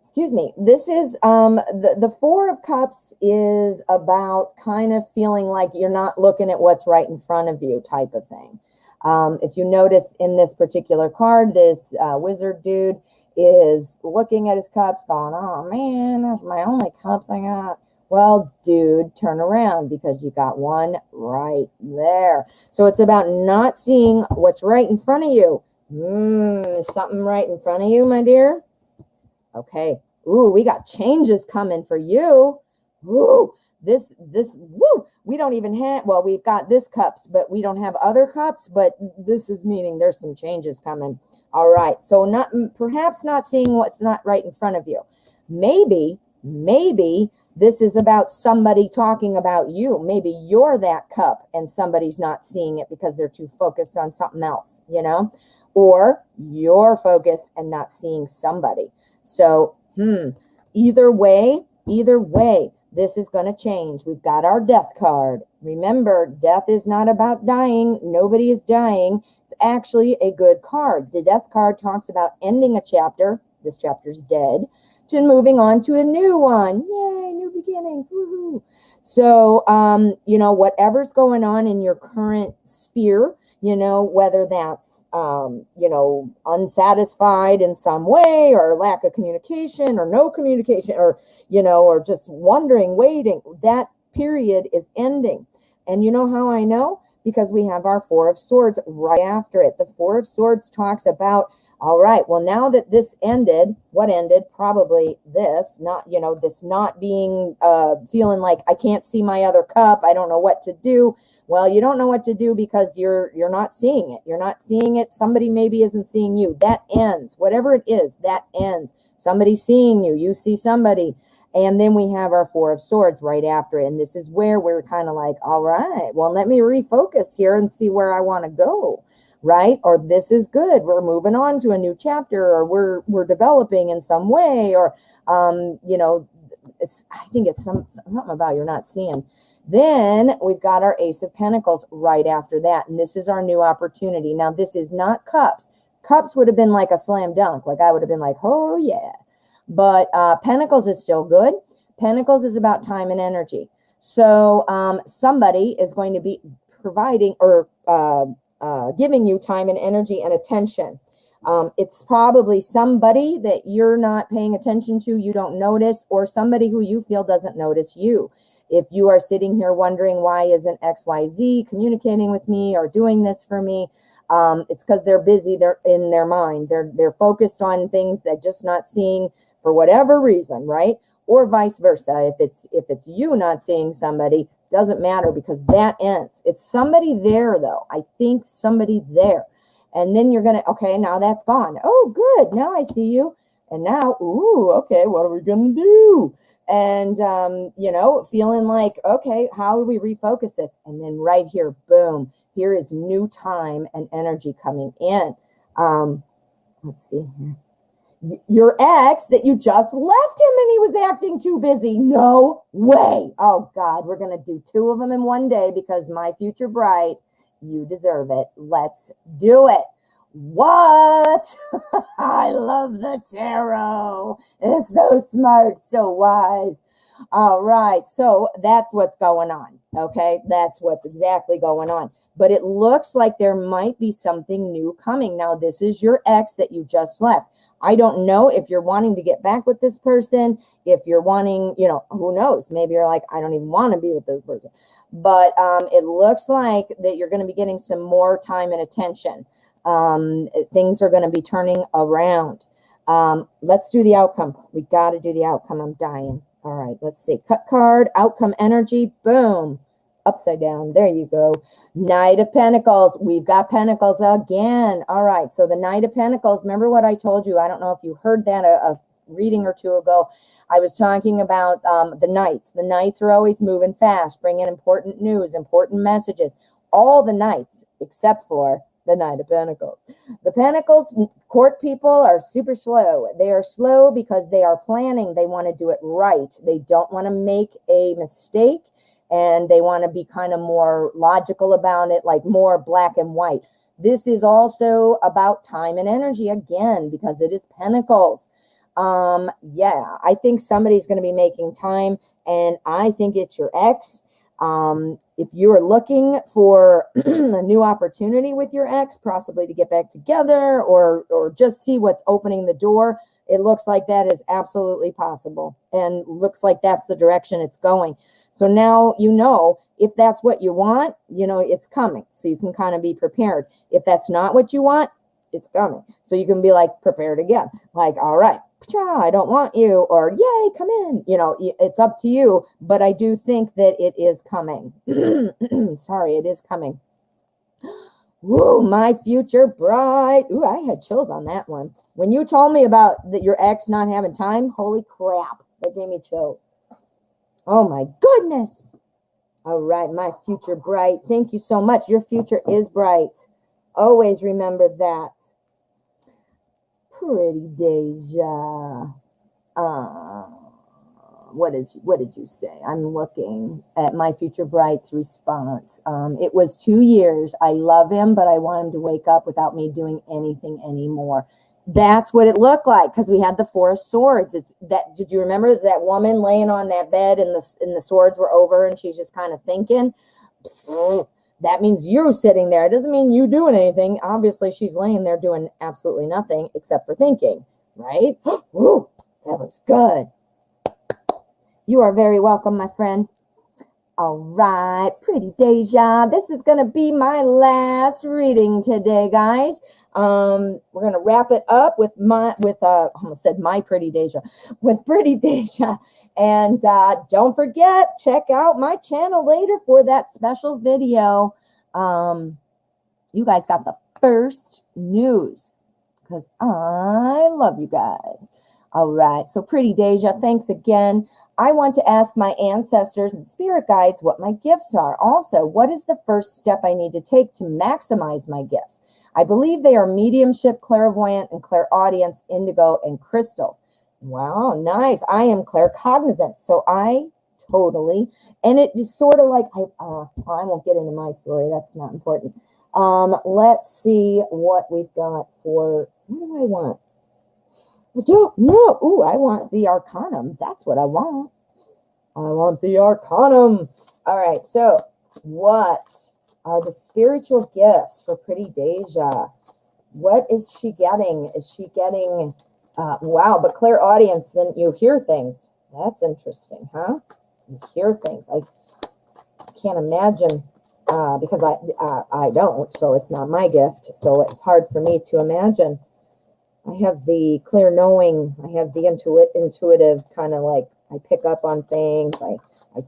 Speaker 1: Excuse me. This is the 4 of Cups is about kind of feeling like you're not looking at what's right in front of you type of thing. If you notice in this particular card, this wizard dude is looking at his cups going, oh man, that's my only cups I got. Well, dude, turn around because you got one right there. So it's about not seeing what's right in front of you. Is something right in front of you, my dear? Okay. Ooh, we got changes coming for you. Ooh, woo, we don't even have, well, we've got this cups, but we don't have other cups, but this is meaning there's some changes coming. All right. So perhaps not seeing what's not right in front of you. Maybe this is about somebody talking about you. Maybe you're that cup and somebody's not seeing it because they're too focused on something else, or you're focused and not seeing somebody. So, either way, this is going to change. We've got our death card. Remember, death is not about dying. Nobody is dying. It's actually a good card. The death card talks about ending a chapter. This chapter's dead. To moving on to a new one. Yay, new beginnings. Woohoo. So, whatever's going on in your current sphere, whether that's, unsatisfied in some way, or lack of communication, or no communication, or just wondering, waiting, that period is ending. And you know how I know? Because we have our Four of Swords right after it. The Four of Swords talks about, all right, well, now that this ended, what ended? Probably this, this not being, feeling like I can't see my other cup. I don't know what to do. Well, you don't know what to do because you're not seeing it. You're not seeing it. Somebody maybe isn't seeing you. That ends. Whatever it is, that ends. Somebody's seeing you. You see somebody. And then we have our Four of Swords right after it. And this is where we're kind of like, all right, well, let me refocus here and see where I want to go. Right? Or this is good. We're moving on to a new chapter, or we're developing in some way, or, I think it's something about you're not seeing. Then we've got our Ace of Pentacles right after that. And this is our new opportunity. Now, this is not cups. Cups would have been like a slam dunk. Like I would have been like, oh yeah. But Pentacles is still good. Pentacles is about time and energy. So somebody is going to be providing or giving you time and energy and attention. It's probably somebody that you're not paying attention to, you don't notice, or somebody who you feel doesn't notice you. If you are sitting here wondering why isn't XYZ communicating with me or doing this for me, it's because they're busy. They're in their mind. They're focused on things that just not seeing for whatever reason, right? Or vice versa. If it's you not seeing somebody, doesn't matter because that ends. It's somebody there though. I think somebody there. And then you're going to, okay, now that's gone. Oh, good. Now I see you. And now, ooh, okay, what are we going to do? And, feeling like, okay, how do we refocus this? And then right here, boom, here is new time and energy coming in. Let's see here. Your ex that you just left him and he was acting too busy. No way. Oh, God, we're going to do two of them in one day because my future bride, you deserve it. Let's do it. What? I love the tarot. It's so smart, so wise. All right. So that's what's going on. Okay. That's what's exactly going on. But it looks like there might be something new coming. Now, this is your ex that you just left. I don't know if you're wanting to get back with this person, if you're wanting, who knows? Maybe you're like, I don't even want to be with this person. But it looks like that you're going to be getting some more time and attention. Things are going to be turning around. Let's do the outcome. We got to do the outcome. I'm dying. All right, let's see. Cut card, outcome energy, boom. Upside down. There you go. Knight of Pentacles. We've got Pentacles again. All right. So the Knight of Pentacles, remember what I told you? I don't know if you heard that a reading or two ago. I was talking about the Knights. The Knights are always moving fast, bringing important news, important messages. All the Knights except for the Knight of Pentacles. The Pentacles court people are super slow. They are slow because they are planning. They want to do it right. They don't want to make a mistake. And they want to be kind of more logical about it, like more black and white. This is also about time and energy again, because it is Pentacles. Yeah, I think somebody's going to be making time, and I think it's your ex. If you're looking for a new opportunity with your ex, possibly to get back together or just see what's opening the door, it looks like that is absolutely possible, and looks like that's the direction it's going. So now if that's what you want, it's coming. So you can kind of be prepared. If that's not what you want, it's coming. So you can be like prepared again. Like, all right, I don't want you, or yay, come in. It's up to you. But I do think that it is coming. Sorry, it is coming. Woo, my future bride. Ooh, I had chills on that one. When you told me about that your ex not having time, holy crap, that gave me chills. Oh my goodness. All right, my future bright. Thank you so much. Your future is bright. Always remember that. Pretty Deja. What did you say? I'm looking at my future bright's response. It was 2 years. I love him, but I want him to wake up without me doing anything anymore. That's what it looked like, because we had the 4 swords. It's that. Did you remember? It's that woman laying on that bed, and the swords were over, and she's just kind of thinking. That means you sitting there. It doesn't mean you doing anything. Obviously, she's laying there doing absolutely nothing except for thinking, right? Ooh, that looks good. You are very welcome, my friend. All right, Pretty Deja. This is going to be my last reading today, guys. We're going to wrap it up with I almost said my Pretty Deja, with Pretty Deja. And don't forget, check out my channel later for that special video. You guys got the first news because I love you guys. All right, so Pretty Deja, thanks again. I want to ask my ancestors and spirit guides what my gifts are. Also, what is the first step I need to take to maximize my gifts? I believe they are mediumship, clairvoyant, and clairaudience, indigo, and crystals. Wow, nice. I am claircognizant, so I totally, and it is sort of like, I won't get into my story. That's not important. Let's see what we've got for, what do I want? I don't know. Ooh, I want the Arcanum. That's what I want. I want the Arcanum. All right, so what are the spiritual gifts for Pretty Deja? What is she getting? Is she getting, wow, but clairaudience, then you hear things. That's interesting, huh? You hear things. I can't imagine, because I don't, so it's not my gift, so it's hard for me to imagine. I have the clear knowing. I have the intuitive kind of like, I pick up on things. I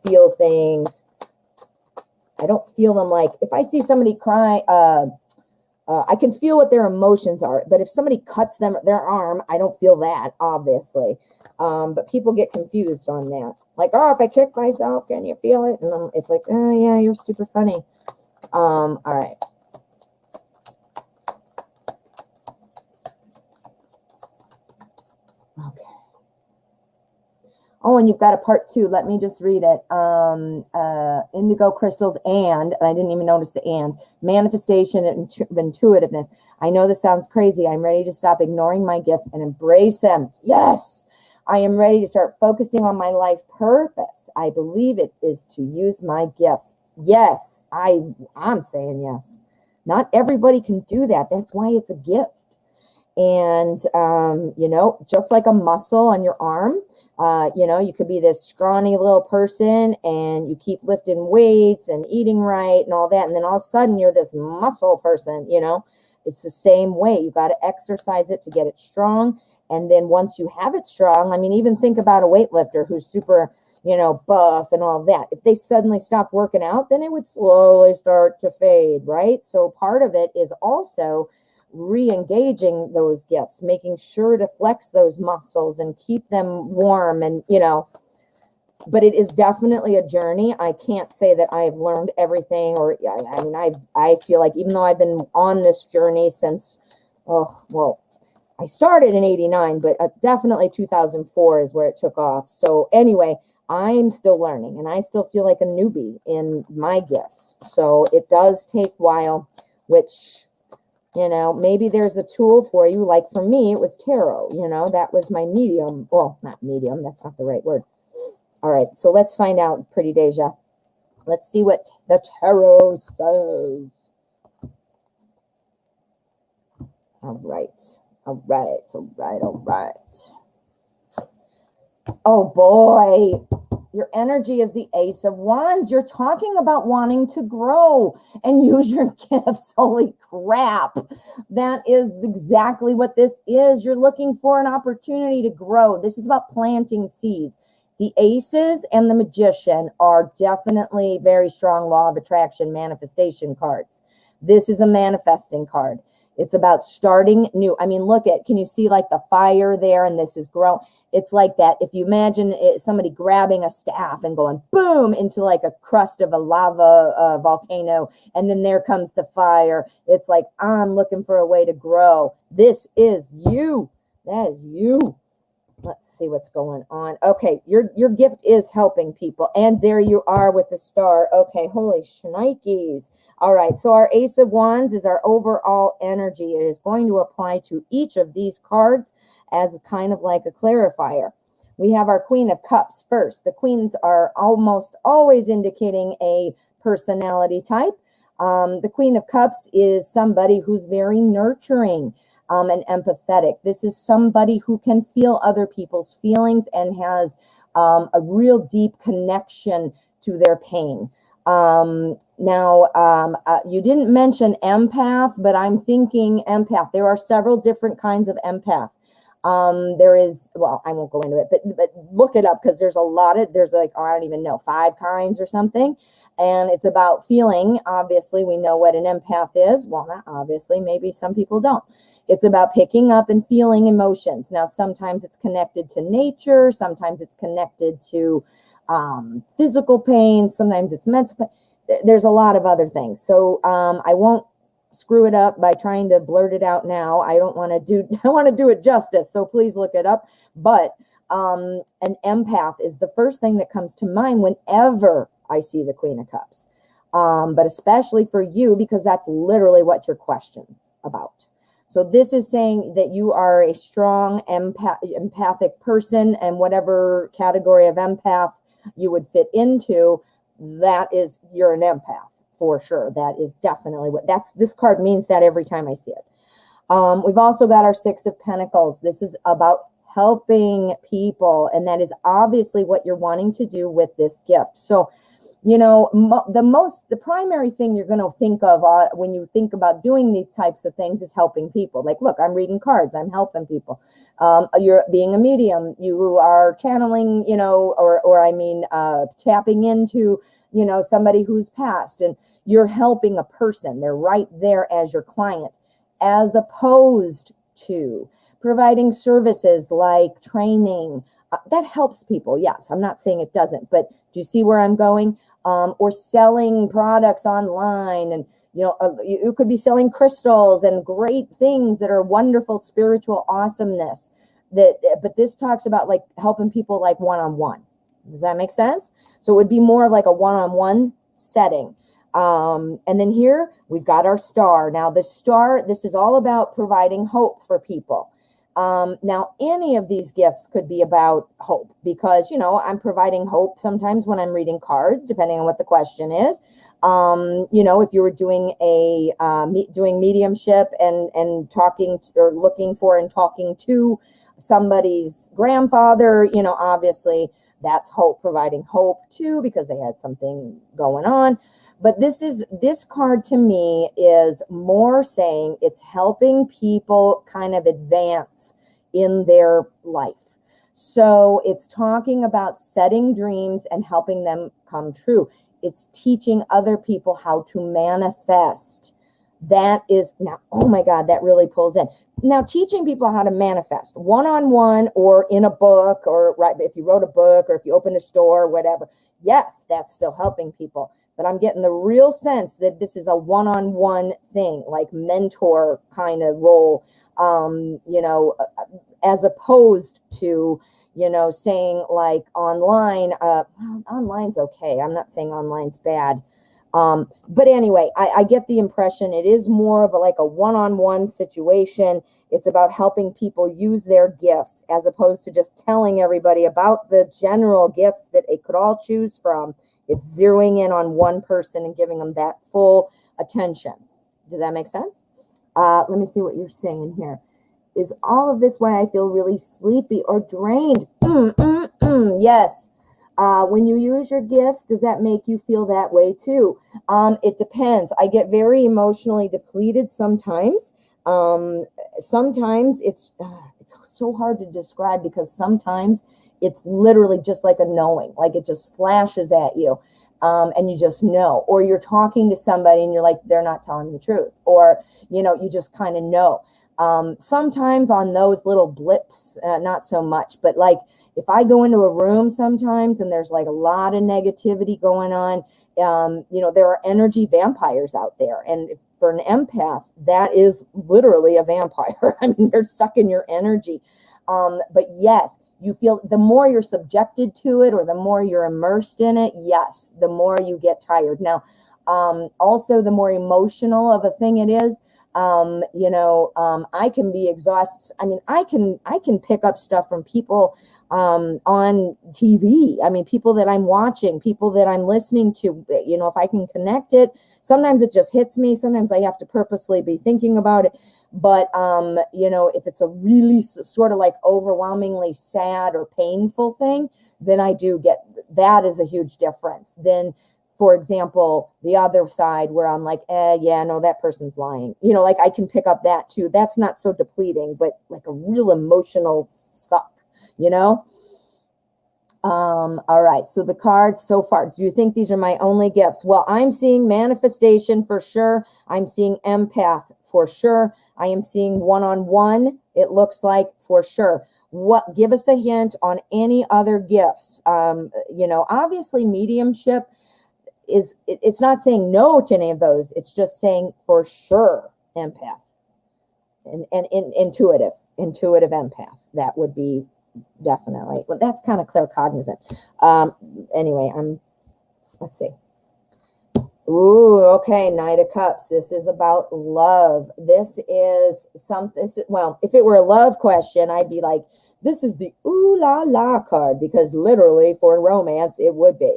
Speaker 1: feel things. I don't feel them like, if I see somebody cry, I can feel what their emotions are. But if somebody cuts their arm, I don't feel that, obviously. But people get confused on that. Like, oh, if I kick myself, can you feel it? And it's like, oh, yeah, you're super funny. All right. Okay. Oh, and you've got a part 2. Let me just read it. Indigo crystals and I didn't even notice the and, manifestation and intuitiveness. I know this sounds crazy. I'm ready to stop ignoring my gifts and embrace them. Yes, I am ready to start focusing on my life purpose. I believe it is to use my gifts. Yes, I'm saying yes. Not everybody can do that. That's why it's a gift. And, just like a muscle on your arm, you could be this scrawny little person and you keep lifting weights and eating right and all that. And then all of a sudden you're this muscle person, it's the same way. You got to exercise it to get it strong. And then once you have it strong, I mean, even think about a weightlifter who's super, buff and all that. If they suddenly stop working out, then it would slowly start to fade, right? So part of it is also re-engaging those gifts, making sure to flex those muscles and keep them warm and, but it is definitely a journey. I can't say that I've learned everything, or I mean, I feel like even though I've been on this journey since, I started in 89, but definitely 2004 is where it took off. So anyway, I'm still learning and I still feel like a newbie in my gifts. So it does take a while, which, maybe there's a tool for you. Like for me, it was tarot, that was my medium. Well, not medium. That's not the right word. All right. So let's find out, Pretty Deja. Let's see what the tarot says. All right. All right. All right. All right. Oh boy. Your energy is the Ace of Wands. You're talking about wanting to grow and use your gifts. Holy crap. That is exactly what this is. You're looking for an opportunity to grow. This is about planting seeds. The Aces and the Magician are definitely very strong law of attraction manifestation cards. This is a manifesting card. It's about starting new. I mean, can you see like the fire there? And this is growing. It's like that. If you imagine somebody grabbing a staff and going boom into like a crust of a lava volcano, and then there comes the fire. It's like, I'm looking for a way to grow. This is you. That is you. Let's see what's going on. Okay, your gift is helping people. And there you are with the star. Okay, holy shnikes. All right, so our Ace of Wands is our overall energy. It is going to apply to each of these cards as kind of like a clarifier. We have our Queen of Cups first. The queens are almost always indicating a personality type. The Queen of Cups is somebody who's very nurturing. And empathetic. This is somebody who can feel other people's feelings and has a real deep connection to their pain. You didn't mention empath, but I'm thinking empath. There are several different kinds of empath. There is, well, I won't go into it, but look it up because there's like, I don't even know, 5 kinds or something. And it's about feeling. Obviously, we know what an empath is. Well, not obviously, maybe some people don't. It's about picking up and feeling emotions. Now, sometimes it's connected to nature. Sometimes it's connected to physical pain. Sometimes it's mental pain. There's a lot of other things. So I won't screw it up by trying to blurt it out now. I want to do it justice. So please look it up. But an empath is the first thing that comes to mind whenever I see the Queen of Cups. But especially for you, because that's literally what your question's about. So this is saying that you are a strong empathic person, and whatever category of empath you would fit into, you're an empath for sure. That is definitely this card means that every time I see it. We've also got our Six of Pentacles. This is about helping people, and that is obviously what you're wanting to do with this gift. So, you know, the primary thing you're going to think of when you think about doing these types of things is helping people. Like, look, I'm reading cards, I'm helping people. You're being a medium, you are channeling, you know, tapping into, you know, somebody who's passed, and you're helping a person. They're right there as your client, as opposed to providing services like training. That helps people. Yes, I'm not saying it doesn't, but do you see where I'm going? Or selling products online, and you know, you could be selling crystals and great things that are wonderful spiritual awesomeness. But this talks about like helping people like one-on-one. Does that make sense? So it would be more like a one-on-one setting. And then here we've got our star. Now the star, this is all about providing hope for people. Now, any of these gifts could be about hope, because, you know, I'm providing hope sometimes when I'm reading cards, depending on what the question is. You know, if you were doing doing mediumship and talking or looking for and talking to somebody's grandfather, you know, obviously that's hope, providing hope too, because they had something going on. But this card to me is more saying it's helping people kind of advance in their life. So it's talking about setting dreams and helping them come true. It's teaching other people how to manifest. That is now, oh my God, that really pulls in. Now, teaching people how to manifest one-on-one or in a book, or right, if you wrote a book or if you opened a store or whatever, yes, that's still helping people. But I'm getting the real sense that this is a one-on-one thing, like mentor kind of role, you know, as opposed to, you know, saying like online. Online's okay. I'm not saying online's bad. But anyway, I get the impression it is more of like a one-on-one situation. It's about helping people use their gifts, as opposed to just telling everybody about the general gifts that they could all choose from. It's zeroing in on one person and giving them that full attention. Does that make sense? Let me see what you're saying here. Is all of this why I feel really sleepy or drained? Yes. When you use your gifts, does that make you feel that way too? It depends. I get very emotionally depleted sometimes. Sometimes it's so hard to describe, because sometimes it's literally just like a knowing, like it just flashes at you. And you just know, or you're talking to somebody and you're like, they're not telling the truth, or, you just kind of know. Sometimes on those little blips, not so much, but like if I go into a room sometimes and there's like a lot of negativity going on, there are energy vampires out there. And for an empath, that is literally a vampire. I mean, they're sucking your energy. But yes, you feel the more you're subjected to it or the more you're immersed in it, yes, the more you get tired. Now, also the more emotional of a thing it is, I can be exhausted. I mean, I can pick up stuff from people on TV. I mean, people that I'm watching, people that I'm listening to, if I can connect it, sometimes it just hits me. Sometimes I have to purposely be thinking about it. But, if it's a really sort of like overwhelmingly sad or painful thing, then I do get, that is a huge difference. Then, for example, the other side where I'm like, yeah, no, that person's lying. Like I can pick up that too. That's not so depleting, but like a real emotional suck, all right. So the cards so far, do you think these are my only gifts? Well, I'm seeing manifestation for sure. I'm seeing empath for sure. I am seeing one-on-one. It looks like for sure. Give us a hint on any other gifts. Obviously mediumship it's not saying no to any of those. It's just saying for sure empath and intuitive empath. That would be definitely. Well, that's kind of claircognizant. Anyway, let's see. Ooh, okay, Knight of Cups. This is about love. This is something, well, if it were a love question, I'd be like, this is the ooh la la card, because literally for romance, it would be.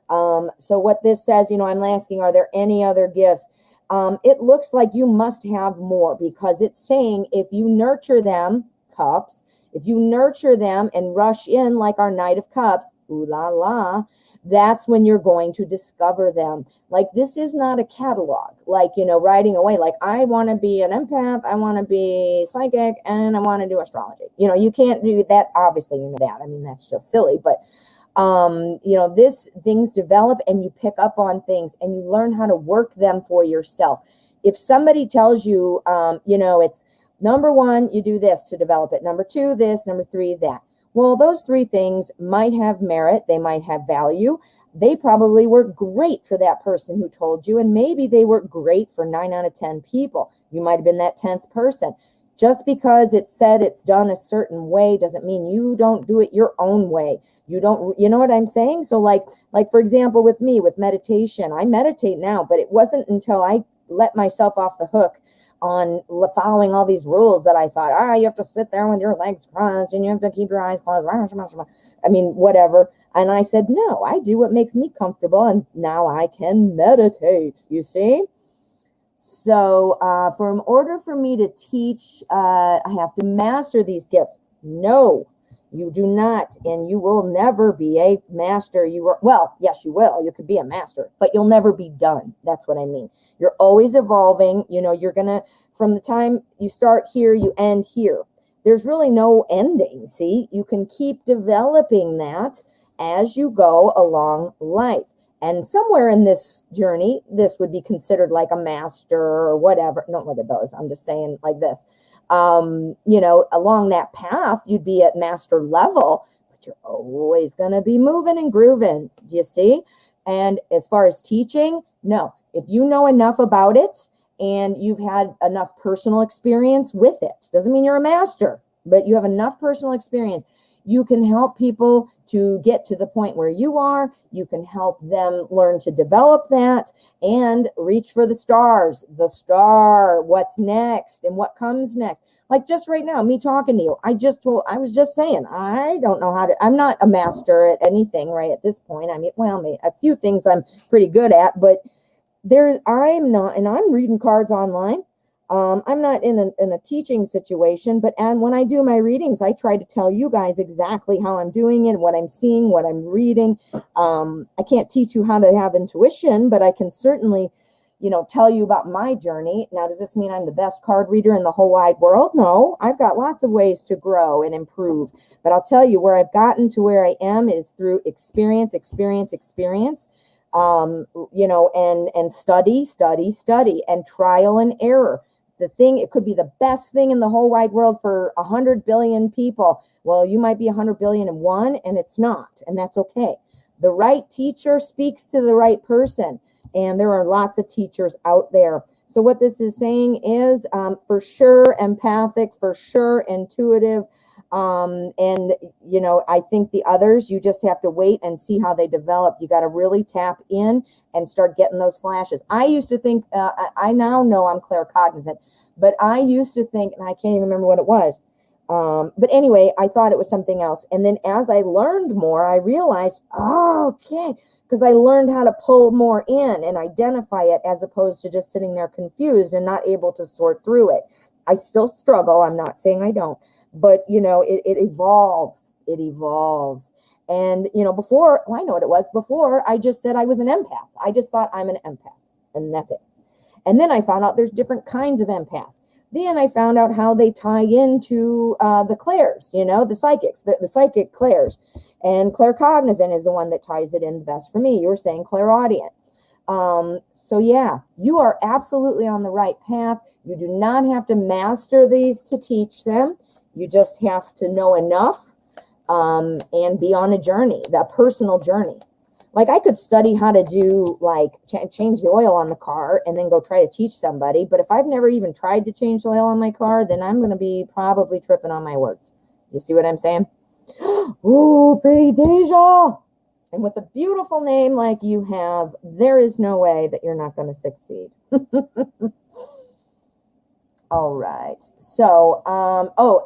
Speaker 1: So what this says, I'm asking, are there any other gifts? It looks like you must have more, because it's saying if you nurture them, cups, if you nurture them and rush in like our Knight of Cups, ooh la la, that's when you're going to discover them. Like, this is not a catalog, like, riding away. Like, I want to be an empath, I want to be psychic, and I want to do astrology. You can't do that. Obviously, that. I mean, that's just silly. But, things develop and you pick up on things and you learn how to work them for yourself. If somebody tells you, it's number one, you do this to develop it. Number two, this. Number three, that. Well, those three things might have merit. They might have value. They probably work great for that person who told you, and maybe they work great for 9 out of 10 people. You might have been that 10th person. Just because it said it's done a certain way doesn't mean you don't do it your own way. You don't, you know what I'm saying? So like for example, with me, with meditation, I meditate now, but it wasn't until I let myself off the hook on following all these rules that I thought, you have to sit there with your legs crossed and you have to keep your eyes closed. I mean, whatever. And I said, no, I do what makes me comfortable, and now I can meditate, you see? So in order for me to teach, I have to master these gifts. No, you do not, and you will never be a master. Well, yes, you will. You could be a master, but you'll never be done. That's what I mean. You're always evolving. You're going to, from the time you start here, you end here. There's really no ending. See, you can keep developing that as you go along life. And somewhere in this journey, this would be considered like a master or whatever. Don't look at those. I'm just saying like this. Along that path, you'd be at master level, but you're always going to be moving and grooving. Do you see? And as far as teaching, no. If you know enough about it and you've had enough personal experience with it, doesn't mean you're a master, but you have enough personal experience. You can help people to get to the point where you are. You can help them learn to develop that and reach for the stars. The star, what's next and what comes next. Like just right now, me talking to you, I was just saying, I don't know how to, I'm not a master at anything right at this point. I mean, well, a few things I'm pretty good at, but I'm not, and I'm reading cards online. I'm not in a teaching situation, but when I do my readings, I try to tell you guys exactly how I'm doing it, what I'm seeing, what I'm reading. I can't teach you how to have intuition, but I can certainly, tell you about my journey. Now, does this mean I'm the best card reader in the whole wide world? No, I've got lots of ways to grow and improve, but I'll tell you where I've gotten to where I am is through experience. and study, and trial and error. It could be the best thing in the whole wide world for 100 billion people. Well, you might be 100 billion and one, and it's not, and that's okay. The right teacher speaks to the right person, and there are lots of teachers out there. So what this is saying is, for sure, empathic, for sure, intuitive, and I think the others, you just have to wait and see how they develop. You got to really tap in and start getting those flashes. I used to think, I now know I'm claircognizant, but I used to think, and I can't even remember what it was. But anyway, I thought it was something else. And then as I learned more, I realized, okay, because I learned how to pull more in and identify it, as opposed to just sitting there confused and not able to sort through it. I still struggle. I'm not saying I don't, but it evolves. It evolves. And before, I know what it was. Before, I just said I was an empath. I just thought I'm an empath, and that's it. And then I found out there's different kinds of empaths. Then I found out how they tie into the clairs, the psychics, the psychic clairs. And claircognizant is the one that ties it in the best for me. You were saying clairaudient. So yeah, you are absolutely on the right path. You do not have to master these to teach them. You just have to know enough and be on a journey, that personal journey. Like I could study how to do change the oil on the car and then go try to teach somebody. But if I've never even tried to change the oil on my car, then I'm going to be probably tripping on my words. You see what I'm saying? Ooh, pretty Deja. And with a beautiful name like you have, there is no way that you're not going to succeed. All right. So,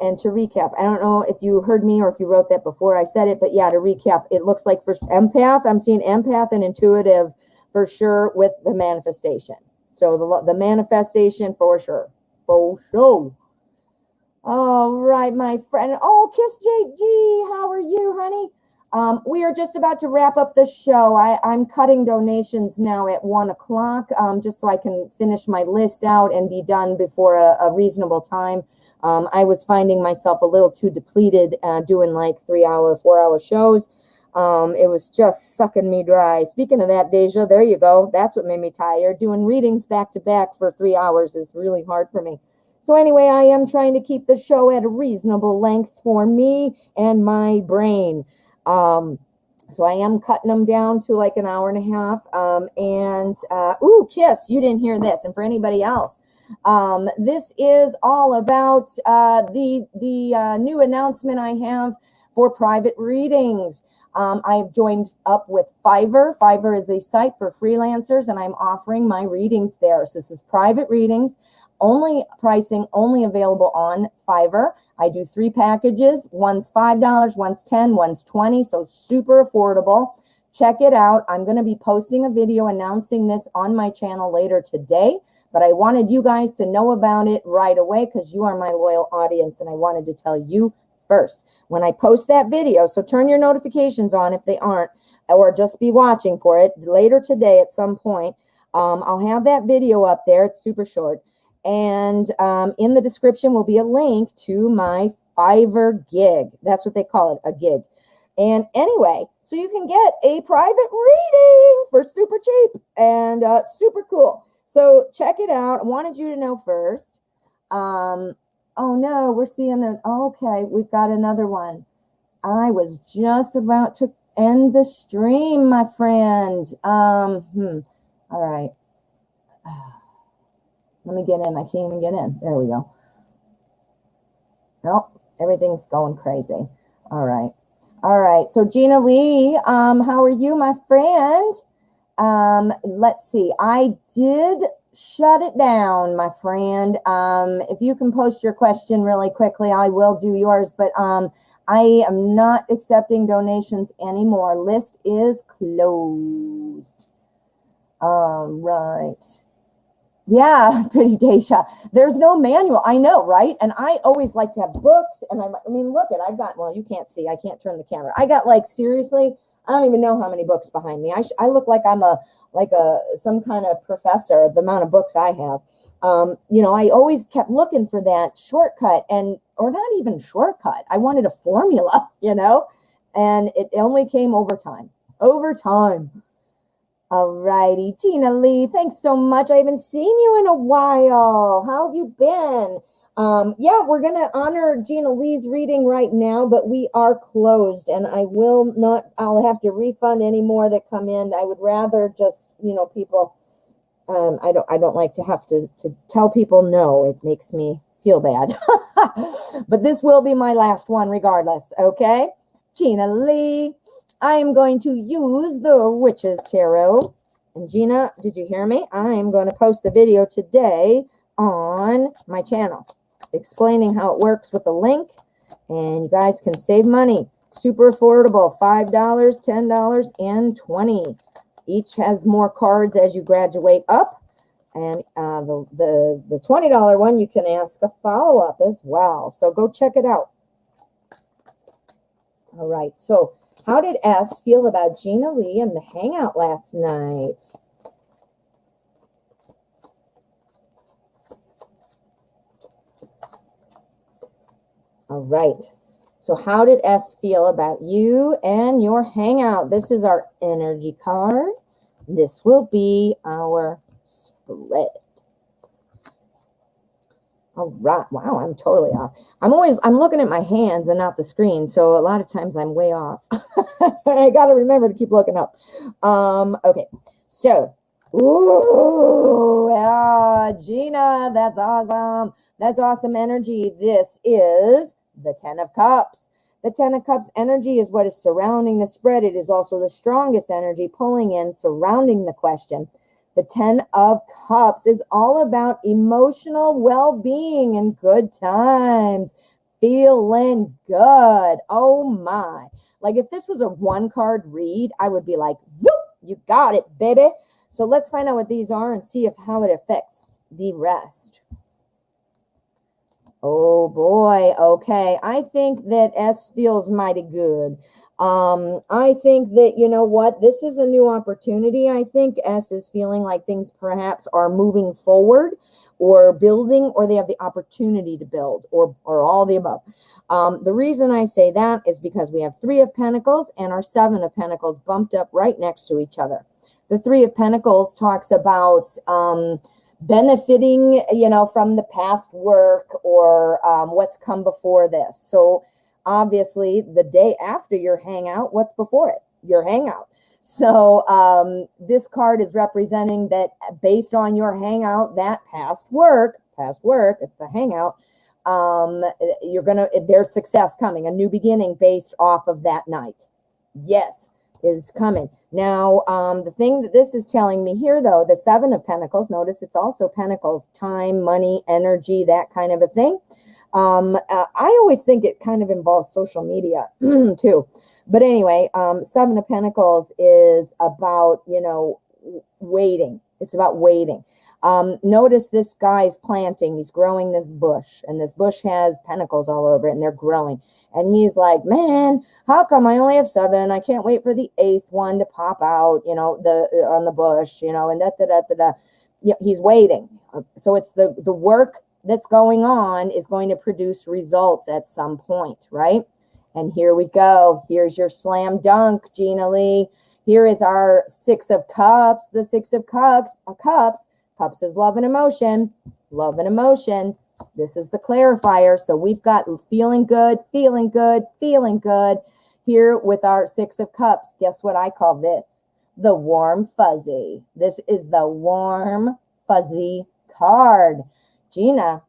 Speaker 1: and to recap, I don't know if you heard me or if you wrote that before I said it, but yeah, to recap, it looks like for empath, I'm seeing empath and intuitive for sure with the manifestation. So the manifestation for sure. For sure. All right, my friend. Oh, Kiss JG, how are you, honey? We are just about to wrap up the show. I'm cutting donations now at 1:00, just so I can finish my list out and be done before a reasonable time. I was finding myself a little too depleted doing like 3-hour, 4-hour shows. It was just sucking me dry. Speaking of that, Deja, there you go. That's what made me tired. Doing readings back to back for 3 hours is really hard for me. So anyway, I am trying to keep the show at a reasonable length for me and my brain. So I am cutting them down to like 1.5 hours. Ooh, Kiss, you didn't hear this. And for anybody else, this is all about the new announcement I have for private readings. I've joined up with Fiverr. Fiverr is a site for freelancers, and I'm offering my readings there. So this is private readings, only pricing, only available on Fiverr. I do 3 packages. One's $5, one's $10, one's $20, so super affordable. Check it out. I'm going to be posting a video announcing this on my channel later today, but I wanted you guys to know about it right away because you are my loyal audience, and I wanted to tell you first when I post that video. So turn your notifications on if they aren't, or just be watching for it later today at some point. I'll have that video up there. It's super short. And in the description will be a link to my Fiverr gig. That's what they call it, a gig. And anyway, so you can get a private reading for super cheap and super cool. So check it out. I wanted you to know first. Oh no, we're seeing that. Okay, we've got another one. I was just about to end the stream, my friend. All right. Let me get in. I can't even get in. There we go. Nope, everything's going crazy. All right. All right. So Gina Lee, how are you, my friend? Let's see. I did shut it down, my friend. If you can post your question really quickly, I will do yours. But I am not accepting donations anymore. List is closed. All right. Yeah, pretty Deja. There's no manual. I know, right? And I always like to have books. And I mean, look at, I've got, well, you can't see. I can't turn the camera. I got like, seriously, I don't even know how many books behind me. I look like I'm some kind of professor, the amount of books I have. I always kept looking for that shortcut or not even shortcut. I wanted a formula, and it only came over time. All righty, Gina Lee, thanks so much. I haven't seen you in a while. How have you been? Yeah, we're going to honor Gina Lee's reading right now, but we are closed, and I'll have to refund any more that come in. I would rather just, people, I don't like to have to tell people no. It makes me feel bad. But this will be my last one regardless, okay? Gina Lee, I am going to use the Witch's Tarot. And Gina, did you hear me? I am going to post the video today on my channel explaining how it works with the link. And you guys can save money. Super affordable, $5, $10, and $20. Each has more cards as you graduate up. And the $20 one, you can ask a follow-up as well. So go check it out. All right, so how did S feel about Gina Lee and the hangout last night? All right, so how did S feel about you and your hangout? This is our energy card. This will be our spread. All right. Wow, I'm totally off. I'm looking at my hands and not the screen, so a lot of times I'm way off. I got to remember to keep looking up. Okay, so, ooh, yeah, Gina, that's awesome. That's awesome energy. This is the 10 of Cups. The 10 of Cups energy is what is surrounding the spread. It is also the strongest energy pulling in, surrounding the question. The 10 of Cups is all about emotional well-being and good times. Feeling good. Oh my. Like if this was a one-card read, I would be like, whoop, you got it, baby. So let's find out what these are and see how it affects the rest. Oh boy. Okay. I think that S feels mighty good. I think that, you know what, this is a new opportunity. I think S is feeling like things perhaps are moving forward or building, or they have the opportunity to build, or all the above. The reason I say that is because we have 3 of Pentacles and our 7 of Pentacles bumped up right next to each other. The 3 of Pentacles talks about benefiting, from the past work or what's come before this. So obviously, the day after your hangout, what's before it? Your hangout. So this card is representing that based on your hangout, that past work, it's the hangout, there's success coming, a new beginning based off of that night. Yes, is coming. Now, the thing that this is telling me here, though, the 7 of Pentacles, notice it's also Pentacles, time, money, energy, that kind of a thing. I always think it kind of involves social media too. But anyway, 7 of Pentacles is about, waiting. It's about waiting. Notice this guy's planting. He's growing this bush, and this bush has pentacles all over it, and they're growing. And he's like, man, how come I only have 7? I can't wait for the 8th one to pop out, on the bush, and da-da-da-da-da. He's waiting. So it's the work that's going on is going to produce results at some point, right? And here we go. Here's your slam dunk, Gina Lee. Here is our 6 of Cups. The 6 of Cups. Cups is love and emotion. Love and emotion. This is the clarifier. So we've got feeling good, feeling good, feeling good. Here with our 6 of Cups. Guess what I call this? The warm fuzzy. This is the warm fuzzy card. Gina,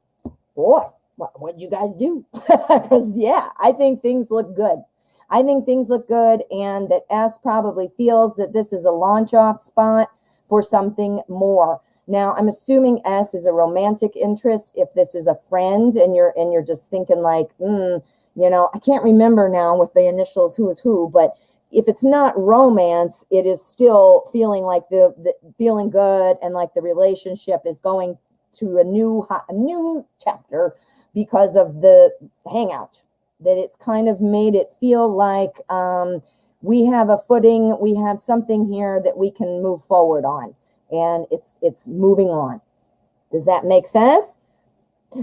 Speaker 1: boy, what'd you guys do? Because, yeah, I think things look good. I think things look good, and that S probably feels that this is a launch-off spot for something more. Now, I'm assuming S is a romantic interest. If this is a friend and you're just thinking like, I can't remember now with the initials who is who, but if it's not romance, it is still feeling like the feeling good, and like the relationship is going to a new chapter because of the hangout. That it's kind of made it feel like we have a footing, we have something here that we can move forward on, and it's moving on. Does that make sense?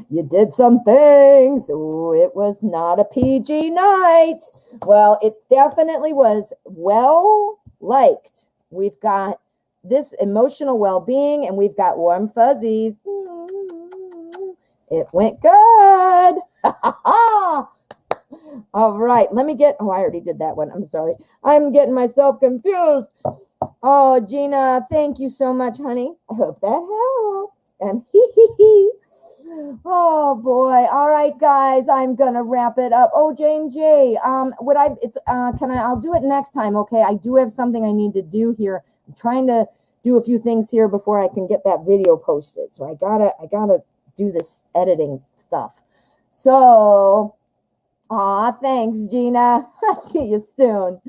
Speaker 1: You did some things. Ooh, it was not a PG night. Well, it definitely was well liked. We've got this emotional well-being, and we've got warm fuzzies. It went good. All right, let me get, oh, I already did that one. I'm sorry. I'm getting myself confused. Oh, Gina, thank you so much, honey. I hope that helps. And oh boy. All right, guys, I'm gonna wrap it up. Oh, Jane J. I'll do it next time, okay? I do have something I need to do here. I'm trying to do a few things here before I can get that video posted. So I gotta do this editing stuff. So, thanks, Gina. I'll see you soon.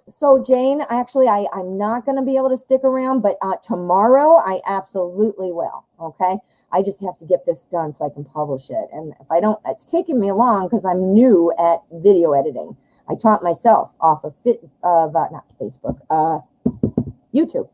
Speaker 1: So Jane, actually, I'm not going to be able to stick around, but tomorrow I absolutely will. Okay. I just have to get this done so I can publish it. And if I don't, it's taking me long because I'm new at video editing. I taught myself off of not Facebook, YouTube.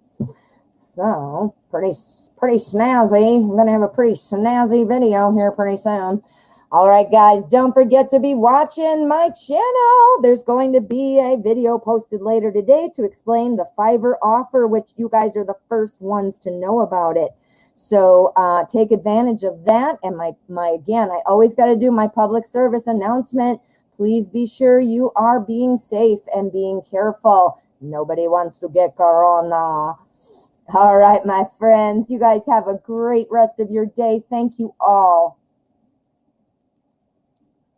Speaker 1: So pretty snazzy. I'm going to have a pretty snazzy video here pretty soon. All right, guys, don't forget to be watching my channel. There's going to be a video posted later today to explain the Fiverr offer, which you guys are the first ones to know about it. So take advantage of that. And again, I always got to do my public service announcement. Please be sure you are being safe and being careful. Nobody wants to get corona. All right, my friends, you guys have a great rest of your day. Thank you all.